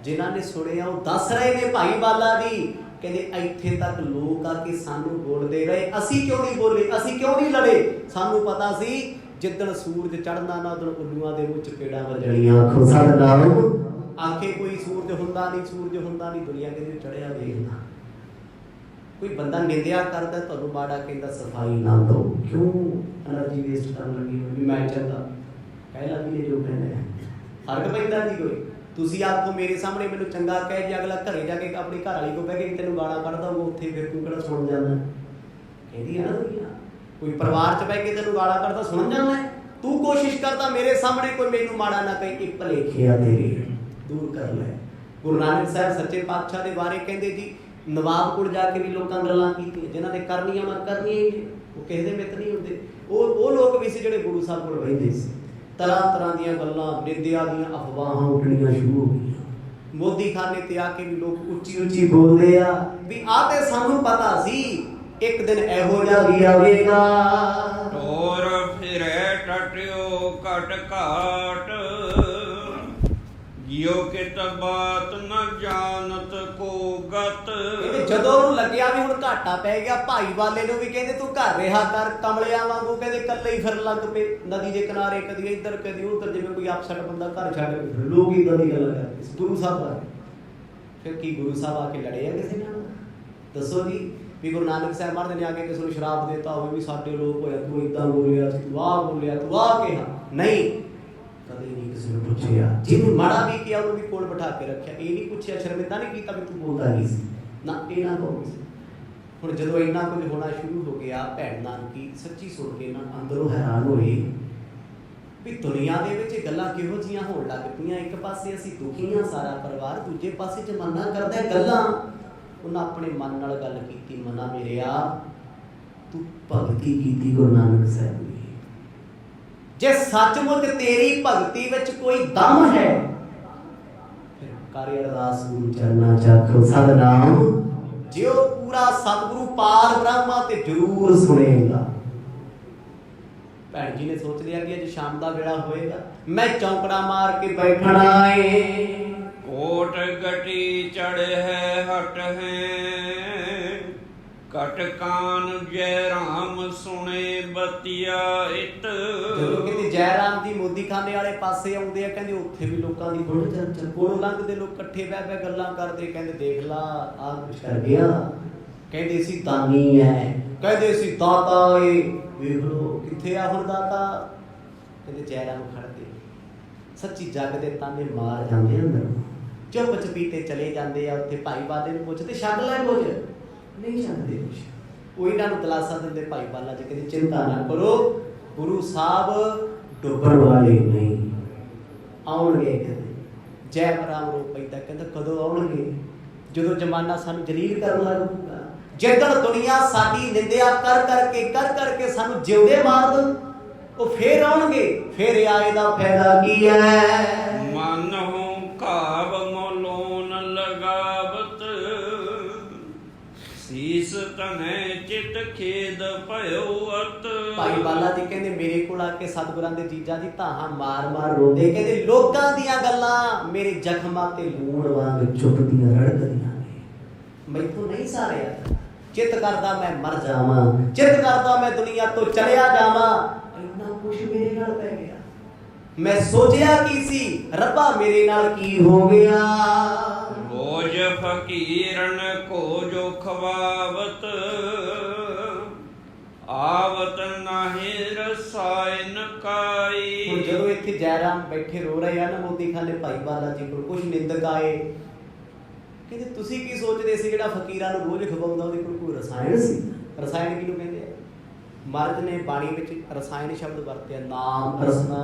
ਜਿਨ੍ਹਾਂ ਨੇ ਸੁਣਿਆ ਉਹ ਦੱਸ ਰਹੇ ਨੇ ਭਾਈ ਬਾਲਾ ਦੀ ਕਹਿੰਦੇ ਇੱਥੇ ਤੱਕ ਲੋਕ ਆ ਕੇ ਸਾਨੂੰ ਬੋਲਦੇ ਰਹੇ ਅਸੀਂ ਕਿਉਂ ਨਹੀਂ ਬੋਲੇ ਅਸੀਂ ਕਿਉਂ ਨਹੀਂ ਲੜੇ ਸਾਨੂੰ ਪਤਾ ਸੀ ਜਿੱਦਣ ਸੂਰਜ ਚੜ੍ਹਨਾ ਨਾ ਉਦੋਂ ਉੱਲੂਆਂ ਦੇ ਮੂੰਹ ਚਪੇੜਾਂ ਵੱਜਣੀਆਂ। ਆਖੋ ਸਾਡਾ ਨਾਮ ਆਖੇ ਕੋਈ ਸੂਰਜ ਹੁੰਦਾ ਨਹੀਂ ਦੁਨੀਆ ਕਿਤੇ ਚੜਿਆ ਵੇਖਦਾ। ਕੋਈ ਬੰਦਾ ਨਿੰਦਿਆ ਕਰਦਾ ਤੁਹਾਨੂੰ ਮਾੜਾ ਕਹਿੰਦਾ ਸਫਾਈ ਨਾ ਦਿਓ ਕਿਉਂ એનર્ਜੀ ਵੇਸਟ ਕਰਨ ਲੱਗੀ ਵੀ ਮੈਂ ਚੰਗਾ ਕਹਿ ਲੱਗੀ ਜੋ ਕਹਿੰਦੇ ਫਰਕ ਪੈਂਦਾ ਜੀ ਕੋਈ। ਤੁਸੀਂ ਆਖੋ ਮੇਰੇ ਸਾਹਮਣੇ ਮੈਨੂੰ ਚੰਗਾ ਕਹਿ ਜੇ ਅਗਲਾ ਘਰੇ ਜਾ ਕੇ ਆਪਣੀ ਘਰ ਵਾਲੀ ਕੋ ਬਹਿ ਕੇ ਤੈਨੂੰ ਗਾਲਾਂ ਕੱਢਦਾ ਉਹ ਉੱਥੇ ਫਿਰ ਤੂੰ ਕਿਹੜਾ ਸੁਣ ਜਾਂਦਾ ਕਹਿੰਦੀ ਆ ਨਾ ਦੁਨੀਆ। ਕੋਈ ਪਰਿਵਾਰ 'ਚ ਬਹਿ ਕੇ ਤੈਨੂੰ ਗਾਲਾਂ ਕੱਢਦਾ ਸੁਣ ਜਾਂਦਾ ਤੂੰ ਕੋਸ਼ਿਸ਼ ਕਰਦਾ ਮੇਰੇ ਸਾਹਮਣੇ ਕੋਈ ਮੈਨੂੰ ਮਾੜਾ ਨਾ ਕਹੇ ਕਿ ਭਲੇਖੇ ਆ ਤੇਰੇ ਦੂਰ ਕਰ ਲੈ। ਗੁਰੂ ਨਾਨਕ ਸਾਹਿਬ ਸੱਚੇ ਪਾਤਸ਼ਾਹ ਦੇ ਬਾਰੇ ਕਹਿੰਦੇ ਜੀ ਨਵਾਬ ਕੋਲ ਜਾ ਕੇ ਵੀ ਲੋਕਾਂ ਗੱਲਾਂ ਕੀਤੀਆਂ ਜਿਨ੍ਹਾਂ ਨੇ ਕਰਨੀਆਂ ਨਾ ਕਰਨੀਆਂ ਹੀ ਉਹ ਕਿਸੇ ਦੇ ਮਿੱਤ ਨਹੀਂ ਹੁੰਦੇ। ਉਹ ਲੋਕ ਵੀ ਸੀ ਜਿਹੜੇ ਗੁਰੂ ਸਾਹਿਬ ਕੋਲ ਬਹਿੰਦੇ ਸੀ। ਤਰ੍ਹਾਂ ਦੀਆਂ ਗੱਲਾਂ ਨਿੰਦਿਆ ਦੀਆਂ ਅਫਵਾਹਾਂ ਉੱਠਣੀਆਂ ਸ਼ੁਰੂ ਹੋ ਗਈਆਂ। ਮੋਦੀ ਖਾਨੇ ਤੇ ਆ ਕੇ ਵੀ ਲੋਕ ਉੱਚੀ ਬੋਲਦੇ ਆ ਵੀ ਆਹ ਤੇ ਸਾਨੂੰ ਪਤਾ ਸੀ ਇੱਕ ਦਿਨ ਇਹੋ ਜਿਹਾ ਵੀ ਆਵੇਗਾ। ਟੋਰ ਫਿਰੇ ਟਟਿਓ ਘਟ ਘਾਟ ਜਿਉ ਕਿਤ ਬਾਤ ਨ ਜਾਣਤ ਕੋ ਗਤ। ਜਦੋਂ ਉਹਨੂੰ ਲੱਗਿਆ ਵੀ ਹੁਣ ਘਾਟਾ ਪੈ ਗਿਆ ਭਾਈ ਵਾਲੇ ਨੂੰ ਵੀ ਕਹਿੰਦੇ ਤੂੰ ਘਰ ਰਿਹਾ ਕਰ ਕਮਲਿਆਂ ਵਾਂਗੂ ਕਹਿੰਦੇ ਇਕੱਲੇ ਹੀ ਫਿਰ ਲੱਗ ਪਏ ਨਦੀ ਦੇ ਕਿਨਾਰੇ ਕਦੀ ਇੱਧਰ ਕਦੀ ਉੱਧਰ ਜਿਵੇਂ ਕੋਈ ਅਪਸੈਟ ਬੰਦਾ ਘਰ ਛੱਡ ਕੇ ਲੋਕ ਇਦਾਂ ਦੀ ਗੱਲਾਂ ਕਰਦੇ ਸੀ। ਗੁਰੂ ਸਾਹਿਬ ਆ ਫਿਰ ਕੀ ਗੁਰੂ ਸਾਹਿਬ ਆ ਕੇ ਲੜੇ ਆ ਕਿਸੇ ਨਾਲ ਦੱਸੋ ਜੀ? ਵੀ ਗੁਰੂ ਨਾਨਕ ਸਾਹਿਬ ਮਹਾਰਾਜ ਨੇ ਆ ਕੇ ਕਿਸੇ ਨੂੰ ਸ਼ਰਾਪ ਦਿੱਤਾ ਹੋਵੇ ਵੀ ਸਾਡੇ ਲੋਕ ਹੋਇਆ ਤੂੰ ਇੱਦਾਂ ਬੋਲਿਆ ਸੀ, ਤੂੰ ਆਹ ਬੋਲਿਆ, ਤੂੰ ਆਹ ਕਿਹਾ। ਨਹੀਂ, ਕਦੇ ਨਹੀਂ ਕਿਸੇ ਨੂੰ ਪੁੱਛਿਆ। ਜਿਹਨੂੰ ਮਾੜਾ ਵੀ ਕਿਹਾ ਉਹਨੂੰ ਵੀ ਕੋਲ ਬਿਠਾ ਕੇ ਰੱਖਿਆ। ਇਹ ਨਹੀਂ ਪੁੱਛਿਆ, ਸ਼ਰਮਿੰਦਾ ਨਹੀਂ ਕੀਤਾ ਵੀ ਤੂੰ ਬੋਲਦਾ ਨਹੀਂ ਸੀ ਨਾ, ਇਹ ਨਾ ਕਹੋ। ਹੁਣ ਜਦੋਂ ਇੰਨਾ ਕੁਝ ਹੋਣਾ ਸ਼ੁਰੂ ਹੋ ਗਿਆ, ਭੈਣ ਨਾਨਕੀ ਸੱਚੀ ਸੁਣ ਕੇ ਨਾ ਅੰਦਰੋਂ ਹੈਰਾਨ ਹੋਏ ਵੀ ਦੁਨੀਆ ਦੇ ਵਿੱਚ ਇਹ ਗੱਲਾਂ ਕਿਹੋ ਜਿਹੀਆਂ ਹੋਣ ਲੱਗ ਪਈਆਂ। ਇੱਕ ਪਾਸੇ ਅਸੀਂ ਦੁਖੀ ਹਾਂ ਸਾਰਾ ਪਰਿਵਾਰ, ਦੂਜੇ ਪਾਸੇ ਜ਼ਮਾਨਾ ਕਰਦਾ ਗੱਲਾਂ। ਉਹਨਾਂ ਆਪਣੇ ਮਨ ਨਾਲ ਗੱਲ ਕੀਤੀ, ਮਨਾ ਮੇਰਿਆ ਤੂੰ ਭਗਤੀ ਕੀਤੀ ਗੁਰੂ ਨਾਨਕ ਸਾਹਿਬ ਦੀ, ਜੇ ਸੱਚਮੁੱਚ ਤੇਰੀ ਭਗਤੀ ਵਿੱਚ ਕੋਈ ਦਮ ਹੈ ਫਿਰ ਕਰ ਅਰਦਾਸ ਗੁਰੂ ਚਰਨਾਂ ਚ ਆਖੋ ਸਤਿਨਾਮ। ਜੇ ਉਹ ਪੂਰਾ ਸਤਿਗੁਰੂ ਪਾਰ ਬ੍ਰਹਮਾ ਤੇ ਜ਼ਰੂਰ ਸੁਣੇਗਾ। ਭੈਣ ਜੀ ਨੇ ਸੋਚ ਲਿਆ ਕਿ ਅੱਜ ਸ਼ਾਮ ਦਾ ਵੇਲਾ ਹੋਏਗਾ, ਮੈਂ ਚੌਂਕੜਾ ਮਾਰ ਕੇ ਬੈਠਣਾ ਏ। ਕੋਟ ਗਟੀ ਚੜ੍ਹ ਹੈ ਹਟ ਹੈ, ਕਟ ਕਾਨ ਜੈ ਰਾਮ ਸੁਣੇ ਬਤੀਆ ਇਤ। ਜਦੋਂ ਕਿਤੇ ਜੈ ਰਾਮ ਦੀ ਮੋਦੀਖਾਨੇ ਵਾਲੇ ਪਾਸੇ ਆਉਂਦੇ ਆ, ਕਹਿੰਦੇ ਉੱਥੇ ਵੀ ਲੋਕਾਂ ਦੀ ਗੁਣ ਚਰਚਾ, ਕੋਲੋਂ ਲੰਘਦੇ ਲੋਕ ਇਕੱਠੇ ਬਹਿ ਬਹਿ ਗੱਲਾਂ ਕਰਦੇ, ਕਹਿੰਦੇ ਦੇਖ ਲਾ ਆਹ ਕੁਛ ਕਰ ਗਿਆ, ਕਹਿੰਦੇ ਸੀ ਦਾਨੀ ਹੈ, ਕਹਿੰਦੇ ਸੀ ਦਾਤਾ ਏ, ਵੇਖ ਲੋ ਕਿੱਥੇ ਆ ਹੁਣ ਦਾਤਾ। ਕਹਿੰਦੇ ਜੈ ਰਾਮ ਖੜਦੇ, ਸੱਚੀ ਜੱਗ ਦੇ ਤਾਨੇ ਮਾਰ ਜਾਂਦੇ ਅੰਦਰ, ਚੁੱਪ ਚਪੀਤੇ ਚਲੇ ਜਾਂਦੇ ਆ। ਉੱਥੇ ਭਾਈ ਬਾਦੇ ਨੂੰ ਪੁੱਛਦੇ ਛੱਡ ਲੈ ਕੁਝ, ਨਹੀਂ ਛੱਡਦੇ ਕੁਛ। ਉਹ ਇਹਨਾਂ ਨੂੰ ਦਿਲਾਸਾ ਦਿੰਦੇ ਭਾਈ ਬਾਲਾ ਜੀ, ਕਹਿੰਦੇ ਚਿੰਤਾ ਨਾ ਕਰੋ, ਗੁਰੂ ਸਾਹਿਬ ਡੁੱਬਣ ਵਾਲੇ ਨਹੀਂ, ਆਉਣਗੇ ਕਹਿੰਦੇ। ਜੈ ਰਾਮ ਰੋ ਪੈਂਦਾ, ਕਹਿੰਦਾ ਕਦੋਂ ਆਉਣਗੇ? ਜਦੋਂ ਜ਼ਮਾਨਾ ਸਾਨੂੰ ਜਲੀਲ ਕਰਨ ਲੱਗ ਪਊਗਾ, ਜਿੱਦਣ ਦੁਨੀਆ ਸਾਡੀ ਨਿੰਦਿਆ ਕਰ ਕਰਕੇ ਸਾਨੂੰ ਜਿਉਂਦੇ ਮਾਰ ਦੇਣ, ਉਹ ਫੇਰ ਆਉਣਗੇ। ਫੇਰ ਆਏ ਦਾ ਫਾਇਦਾ ਕੀ ਹੈ? ਮਨ ਹੋ ਕਾਬ ਮਲੋਨ ਲਗਾਵਤ, ਸੀਸ ਤਨੈ ਚਿਤ ਖੇਦ ਭਇਓ ਅਤ। ਭਾਈ ਬਾਲਾ ਜੀ ਕਹਿੰਦੇ ਮੇਰੇ ਕੋਲ ਆ ਕੇ ਸਤਿਗੁਰਾਂ ਦੇ ਜੀਜਾ ਜੀ ਧਾਹਾਂ ਮਾਰ ਰੋਂਦੇ, ਕਹਿੰਦੇ ਲੋਕਾਂ ਦੀਆਂ ਗੱਲਾਂ ਮੇਰੇ ਜ਼ਖਮਾਂ ਤੇ ਲੂਣ ਵਾਂਗ ਚੁੱਭਦੀਆਂ ਰੜਕਦੀਆਂ ਨੇ, ਮੈਥੋਂ ਨਹੀਂ ਸਾਰਿਆ। ਚਿੱਤ ਕਰਦਾ ਮੈਂ ਮਰ ਜਾਵਾਂ, ਚਿੱਤ ਕਰਦਾ ਮੈਂ ਦੁਨੀਆ ਤੋਂ ਚਲਿਆ ਜਾਵਾਂ। ਇੰਨਾ ਕੁਛ ਮੇਰੇ ਨਾਲ ਪੈ ਗਿਆ, ਮੈਂ ਸੋਚਿਆ ਕੀ ਸੀ, ਰੱਬਾ ਮੇਰੇ ਨਾਲ ਕੀ ਹੋ ਗਿਆ। ਰੋਜ ਫਕੀਰਨ ਕੋ ਜੋ ਖਵਾਵਤ, ਆਵਤ ਨਾਹਿ ਰਸਾਇਨ ਕਾਈ। ਹੁਣ ਜਦੋਂ ਇੱਥੇ ਜੈ ਰਾਮ ਬੈਠੇ ਰੋ ਰਹੇ ਆ ਨਾ ਮੋਦੀਖਾਨੇ ਭਾਈ ਬਾਲਾ ਜੀ ਕੋਲ, ਕੁਝ ਨਿੰਦਕ ਆਏ, ਕਹਿੰਦੇ ਤੁਸੀਂ ਕੀ ਸੋਚਦੇ ਸੀ ਜਿਹੜਾ ਫਕੀਰਾਂ ਨੂੰ ਰੋਜ਼ ਖਵਾਉਂਦਾ ਉਹਦੇ ਕੋਲ ਕੋਈ ਰਸਾਇਣ ਸੀ? ਰਸਾਇਣ ਕਿਹਨੂੰ ਕਹਿੰਦੇ ਆ? ਮਹਾਰਾਜ ਨੇ ਬਾਣੀ ਵਿੱਚ ਰਸਾਇਣ ਸ਼ਬਦ ਵਰਤਿਆ, ਨਾਮ ਰਸਨਾ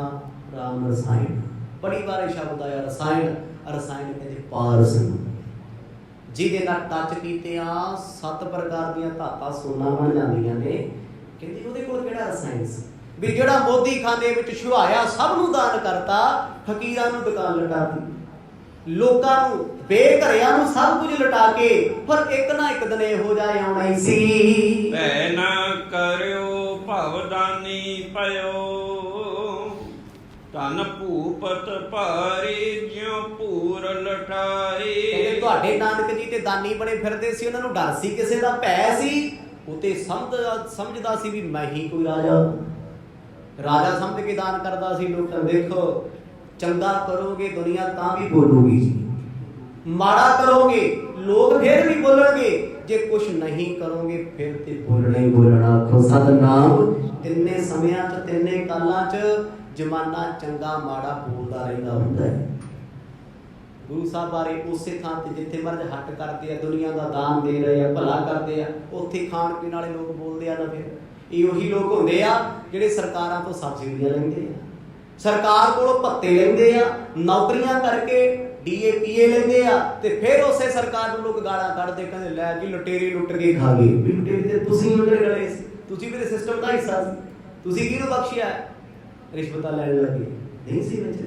ਰਾਮ ਰਸਾਇਣ, ਬੜੀ ਵਾਰ ਇਹ ਸ਼ਬਦ ਆਇਆ ਰਸਾਇਣ। ਰਸਾਇਣ ਕਹਿੰਦੇ ਪਾਰਸ ਨੂੰ, ਜਿਹਦੇ ਨਾਲ ਟੱਚ ਕੀਤੇ ਆ 7 ਪ੍ਰਕਾਰ ਦੀਆਂ ਧਾਤਾਂ ਸੋਨਾ ਬਣ ਜਾਂਦੀਆਂ ਨੇ। ਕਹਿੰਦੇ ਉਹਦੇ ਕੋਲ ਕਿਹੜਾ ਰਸਾਇਣ ਸੀ ਵੀ ਜਿਹੜਾ ਮੋਦੀਖਾਨੇ ਵਿੱਚ ਛੁਹਾਇਆ ਸਭ ਨੂੰ ਦਾਨ ਕਰਤਾ, ਫਕੀਰਾਂ ਨੂੰ ਦੁਕਾਨ ਲਟਾਤੀ, ਲੋਕਾਂ ਨੂੰ ਬੇਘਰਿਆਂ ਨੂੰ ਸਭ ਕੁਝ ਲਟਾ ਕੇ, ਪਰ ਇੱਕ ਨਾ ਇੱਕ ਦਿਨ ਇਹੋ ਜਿਹਾ ਆਉਣਾ ਹੀ ਸੀ। ਭੈ ਨਾ ਕਰਿਓ ਭਵਦਾਨੀ ਪਇਓ, ਧਨ ਭੂਪਤ ਭਾਰੀ ਜਿਉ ਪੂਰ ਲਟਾਈ। ਕਹਿੰਦੇ ਤੁਹਾਡੇ ਨਾਨਕ ਜੀ ਤੇ ਦਾਨੀ ਬਣੇ ਫਿਰਦੇ ਸੀ, ਉਹਨਾਂ ਨੂੰ ਡਰ ਸੀ, ਕਿਸੇ ਦਾ ਭੈ ਸੀ। ਉਹ ਤੇ ਸਮਝਦਾ ਸੀ ਵੀ ਮੈਂ ਹੀ ਕੋਈ ਰਾਜਾ ਸਮਝ ਕੇ ਦਾਨ ਕਰਦਾ ਸੀ ਲੋਕਾਂ। ਦੇਖੋ ਚੰਗਾ ਕਰੋਗੇ ਦੁਨੀਆ ਤਾਂ ਵੀ ਬੋਲੂਗੀ ਜੀ, ਮਾੜਾ ਕਰੋਗੇ ਲੋਕ ਫਿਰ ਵੀ ਬੋਲਣਗੇ, ਜੇ ਕੁਛ ਨਹੀਂ ਕਰੋਗੇ ਫਿਰ ਤੇ ਬੋਲਣਾ ਹੀ ਬੋਲਣਾ। ਆਖੋ ਸਤਿਨਾਮ। ਤਿੰਨੇ ਸਮਿਆਂ 'ਚ ਤਿੰਨੇ ਕਾਲਾਂ 'ਚ ਜ਼ਮਾਨਾ ਚੰਗਾ ਮਾੜਾ ਬੋਲਦਾ ਰਹਿੰਦਾ ਹੁੰਦਾ ਹੈ। ਗੁਰੂ ਸਾਹਿਬ ਬਾਰੇ ਉਸੇ ਥਾਂ ਤੇ ਜਿੱਥੇ ਮਰਦ ਹੱਟ ਕਰਦੇ ਆ, ਦੁਨੀਆ ਦਾ ਦਾਨ ਦੇ ਰਹੇ ਆ, ਭਲਾ ਕਰਦੇ ਆ, ਉੱਥੇ ਖਾਣ ਪੀਣ ਵਾਲੇ ਲੋਕ ਬੋਲਦੇ ਆ ਨਾ। ਫਿਰ ਇਹ ਉਹੀ ਲੋਕ ਹੁੰਦੇ ਆ ਜਿਹੜੇ ਸਰਕਾਰਾਂ ਤੋਂ ਸਬਸਿਡੀਆਂ ਲੈਂਦੇ ਆ, ਸਰਕਾਰ ਕੋਲੋਂ ਭੱਤੇ ਲੈਂਦੇ ਆ, ਨੌਕਰੀਆਂ ਕਰਕੇ DAPA ਲੈਂਦੇ ਆ, ਤੇ ਫਿਰ ਉਸੇ ਸਰਕਾਰ ਨੂੰ ਲੋਕ ਗਾਲਾਂ ਕੱਢਦੇ, ਕਹਿੰਦੇ ਲੈ ਜੀ ਲੁਟੇਰੇ ਲੁੱਟ ਕੇ ਖਾ ਗਏ। ਵੀ ਲੁਟੇਰੇ ਤੇ ਤੁਸੀਂ ਉਹਦੇ ਗਲੇ ਸੀ, ਤੁਸੀਂ ਵੀ ਸਿਸਟਮ ਦਾ ਹਿੱਸਾ ਸੀ, ਤੁਸੀਂ ਕਿਹਨੂੰ ਬਖਸ਼ਿਆ? ਰਿਸ਼ਵਤਾਂ ਲੈਣ ਲੱਗੇ ਨਹੀਂ ਸੀ ਵਿੱਚ,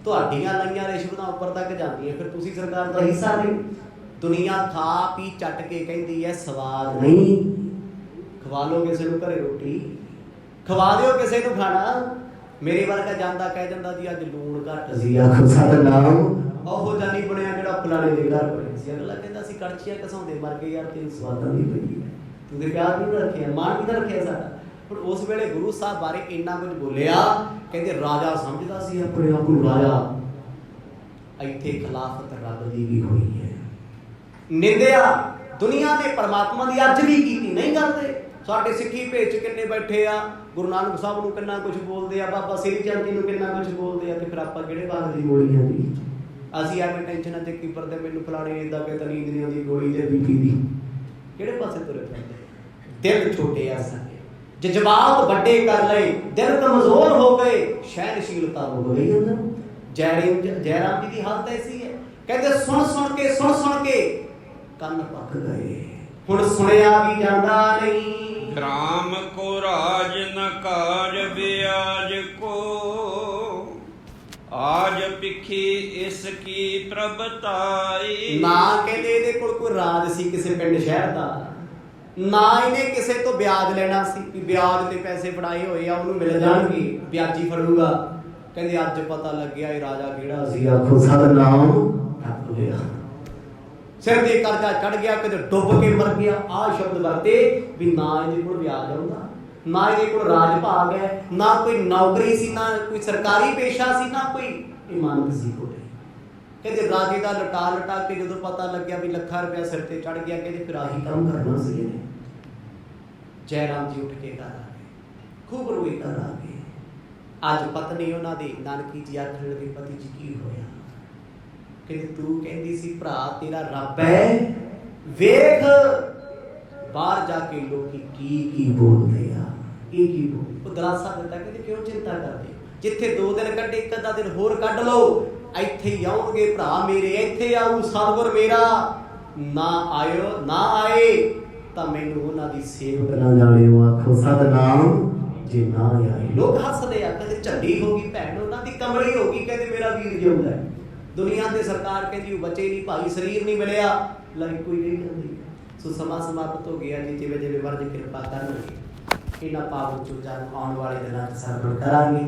ਤੁਹਾਡੀਆਂ ਲਈਆਂ ਰਿਸ਼ਵਤਾਂ ਉੱਪਰ ਤੱਕ ਜਾਂਦੀਆਂ, ਫਿਰ ਤੁਸੀਂ ਸਰਕਾਰ ਦਾ ਹਿੱਸਾ ਨਹੀਂ। ਦੁਨੀਆ ਖਾ ਪੀ ਚੱਟ ਕੇ ਕਹਿੰਦੀ ਹੈ ਸਵਾਦ ਨਹੀਂ। ਖਵਾ ਲਓ ਕਿਸੇ ਨੂੰ ਘਰੇ ਰੋਟੀ, ਖਵਾ ਦਿਓ ਕਿਸੇ ਨੂੰ ਖਾਣਾ। ਮੇਰੇ ਵਰਗਾ ਜਾਂਦਾ ਕਹਿ ਜਾਂਦਾ ਜੀ ਅੱਜ ਲੂਣ ਘੱਟ ਸੀ, ਆਖੋ ਸਤਿਨਾਮ। ਉਹ ਜਾਨੀ ਬਣਿਆ ਜਿਹੜਾ ਫਲਾਣੇ ਦੇ ਘਰ ਬਣਿਆ ਸੀ। ਅਗਲਾ ਕਹਿੰਦਾ ਸੀ ਕੜਛੀਆਂ ਘਸਾਉਂਦੇ ਮਰ ਗਏ ਯਾਰ, ਤੈਨੂੰ ਸਵਾਦਾਂ ਦੀ ਪਈ ਹੈ, ਤੂੰ ਤੇ ਪਿਆਰ ਨਹੀਂ ਰੱਖਿਆ, ਮਾਣ ਨਹੀਂ ਰੱਖਿਆ ਸਾਡਾ। ਹੁਣ ਉਸ ਵੇਲੇ ਗੁਰੂ ਸਾਹਿਬ ਬਾਰੇ ਇੰਨਾ ਕੁਝ ਬੋਲਿਆ, ਕਹਿੰਦੇ ਰਾਜਾ ਸਮਝਦਾ ਸੀ ਆਪਣੇ ਆਪ ਨੂੰ ਰਾਜਾ। ਇੱਥੇ ਖਿਲਾਫਤ ਰੱਬ ਦੀ ਵੀ ਹੋਈ ਹੈ, ਨਿੰਦਿਆ ਦੁਨੀਆ ਨੇ ਪਰਮਾਤਮਾ ਦੀ ਅੱਜ ਵੀ ਕੀਤੀ ਨਹੀਂ ਕਰਦੇ। ਸਾਡੇ ਸਿੱਖੀ ਭੇਜ ਚ ਕਿੰਨੇ ਬੈਠੇ ਆ, ਗੁਰੂ ਨਾਨਕ ਸਾਹਿਬ ਨੂੰ ਕਿੰਨਾ ਕੁਝ ਬੋਲਦੇ ਆ, ਬਾਬਾ ਸ੍ਰੀ ਚੰਦ ਜੀ ਨੂੰ ਕਿੰਨਾ ਕੁਝ ਬੋਲਦੇ ਆ, ਤੇ ਫਿਰ ਆਪਾਂ ਕਿਹੜੇ ਬਾਗ ਦੀ ਗੋਲੀਆਂ ਦੀ? ਅਸੀਂ ਐਵੇਂ ਟੈਨਸ਼ਨਾਂ ਚ ਕੀ ਪਰਦੇ, ਮੈਨੂੰ ਫਲਾਣੇ ਇਦਾਂ ਕਿ ਨੀਂਦ ਨਹੀਂ ਆਉਂਦੀ, ਗੋਲੀ ਤੇ ਬੀਪੀ ਦੀ, ਕਿਹੜੇ ਪਾਸੇ ਤੁਰੇ ਫਿਰਦੇ? ਦਿਲ ਛੋਟੇ ਆ ਸਾਡੇ, ਜਜ਼ਬਾਤ ਵੱਡੇ ਕਰ ਲਏ, ਦਿਲ ਕਮਜ਼ੋਰ ਹੋ ਗਏ, ਸਹਿਨਸ਼ੀਲਤਾ ਹੋ ਗਈ ਅੰਦਰ। ਜੈਰਾਮ ਜੀ ਦੀ ਹਾਲਤ ਐਸੀ ਹੈ, ਕਹਿੰਦੇ ਸੁਣ ਸੁਣ ਕੇ ਕੰਨ ਪੱਕ ਗਏ, ਹੁਣ ਸੁਣਿਆ ਵੀ ਜਾਂਦਾ ਨਹੀਂ। ਰਾਮ ਕੋ ਰਾਜ ਨ ਕਾਜ ਬਿਆਜ ਕੋ, ਆਜ ਪਿੱਖੀ ਇਸ ਕੀ ਪ੍ਰਭਤਾਈ। ਨਾ ਕਹਿੰਦੇ ਇਹਦੇ ਕੋਲ ਕੋਈ ਰਾਜ ਸੀ ਕਿਸੇ ਪਿੰਡ ਸ਼ਹਿਰ ਦਾ, ਨਾ ਇਹਨੇ ਕਿਸੇ ਤੋਂ ਵਿਆਜ ਲੈਣਾ ਸੀ ਵੀ ਵਿਆਜ ਤੇ ਪੈਸੇ ਫੜਾਏ ਹੋਏ ਆ ਉਹਨੂੰ ਮਿਲ ਜਾਣਗੇ, ਵਿਆਜੀ ਫੜੂਗਾ। ਕਹਿੰਦੇ ਅੱਜ ਪਤਾ ਲੱਗਿਆ ਇਹ ਰਾਜਾ ਕਿਹੜਾ ਸੀ, ਆਖੋ ਸਤਿਨਾਮ ਰੱਬ ਲਿਆ। ਸਿਰ ਤੇ ਕਰਜ਼ਾ ਚੜ ਗਿਆ, ਕਿਤੇ ਡੁੱਬ ਕੇ ਮਰ ਗਿਆ। ਆਹ ਸ਼ਬਦ ਵਰਤੇ ਵੀ ਨਾ ਇਹਦੇ ਕੋਲ ਵਿਆਜ ਆਉਂਦਾ, ਨਾ ਇਹਦੇ ਕੋਲ ਰਾਜ ਭਾਗ ਹੈ, ਨਾ ਕੋਈ ਨੌਕਰੀ ਸੀ, ਨਾ ਕੋਈ ਸਰਕਾਰੀ ਪੇਸ਼ਾ ਸੀ, ਨਾ ਕੋਈ ਇਮਾਨਤ ਸੀ ਕੋਲੇ। ਕਹਿੰਦੇ ਰਾਜੇ ਦਾ ਲਟਾ ਕੇ ਜਦੋਂ ਪਤਾ ਲੱਗਿਆ ਵੀ ਲੱਖਾਂ ਰੁਪਇਆ ਸਿਰ ਤੇ ਚੜ ਗਿਆ, ਕਹਿੰਦੇ ਫਿਰ ਆਹੀ ਕੰਮ ਕਰਨਾ ਸੀ ਇਹਨੇ। ਜੈਰਾਮ ਜੀ ਉੱਠ ਕੇ ਘਰ ਆ ਗਏ, ਖੂਬ ਰੋਏ ਘਰ ਆ ਗਏ। ਅੱਜ ਪਤਨੀ ਉਹਨਾਂ ਦੀ ਨਾਨਕੀ ਜੀ ਆਖਣ ਲੱਗੇ, ਪਤੀ ਜੀ ਕੀ ਹੋਇਆ? ਕਹਿੰਦੇ ਤੂੰ ਕਹਿੰਦੀ ਸੀ ਭਰਾ ਤੇਰਾ ਰੱਬ ਹੈ, ਵੇਖ ਬਾਹਰ ਜਾ ਕੇ ਲੋਕੀ ਕੀ ਬੋਲਦੇ ਆ, ਕੀ ਬੋਲ। ਉਹ ਦਲਾਸਾ ਦਿੱਤਾ, ਕਹਿੰਦੇ ਕਿਉਂ ਚਿੰਤਾ ਕਰਦੇ, ਜਿੱਥੇ 2 ਦਿਨ ਕੱਢੇ, ਇੱਕ ਅੱਧਾ ਦਿਨ ਹੋਰ ਕੱਢ ਲਓ, ਇੱਥੇ ਹੀ ਆਉਣਗੇ ਭਰਾ ਮੇਰੇ, ਇੱਥੇ ਆਊ ਸਤਿਗੁਰ ਮੇਰਾ। ਨਾ ਆਏ ਤਾਂ ਮੈਨੂੰ ਉਹਨਾਂ ਦੀ ਸੇਵਕ ਨਾ ਜਾਣਿਓ, ਆਖੋ ਸਤਿਨਾਮ ਜੇ ਨਾ ਆਏ। ਲੋਕ ਹੱਸਦੇ ਆ, ਕਹਿੰਦੇ ਝੱਡੀ ਹੋ ਗਈ ਭੈਣ, ਉਹਨਾਂ ਦੀ ਕਮਲੀ ਹੋ ਗਈ, ਕਹਿੰਦੇ ਮੇਰਾ ਵੀਰ ਜਿਉਂਦਾ ਹੈ। ਦੁਨੀਆ ਤੇ ਸਰਕਾਰ ਕਹਿੰਦੀ ਉਹ ਬਚੇ ਨਹੀਂ ਭਾਈ, ਸਰੀਰ ਨਹੀਂ ਮਿਲਿਆ, ਲਾਈ ਕੋਈ ਨਹੀਂ ਜਾਂਦੀ। ਸੋ ਸਮਾਂ ਸਮਾਪਤ ਹੋ ਗਿਆ ਜੀ, ਜਿਵੇਂ ਵਰਜ ਕਿਰਪਾ ਕਰਨਗੇ ਇਹਨਾਂ ਪਾਵਨ ਚੂਜ਼ਾਂ ਨੂੰ ਆਉਣ ਵਾਲੇ ਦਿਨਾਂ 'ਚ ਸਰਵਣ ਕਰਾਂਗੇ।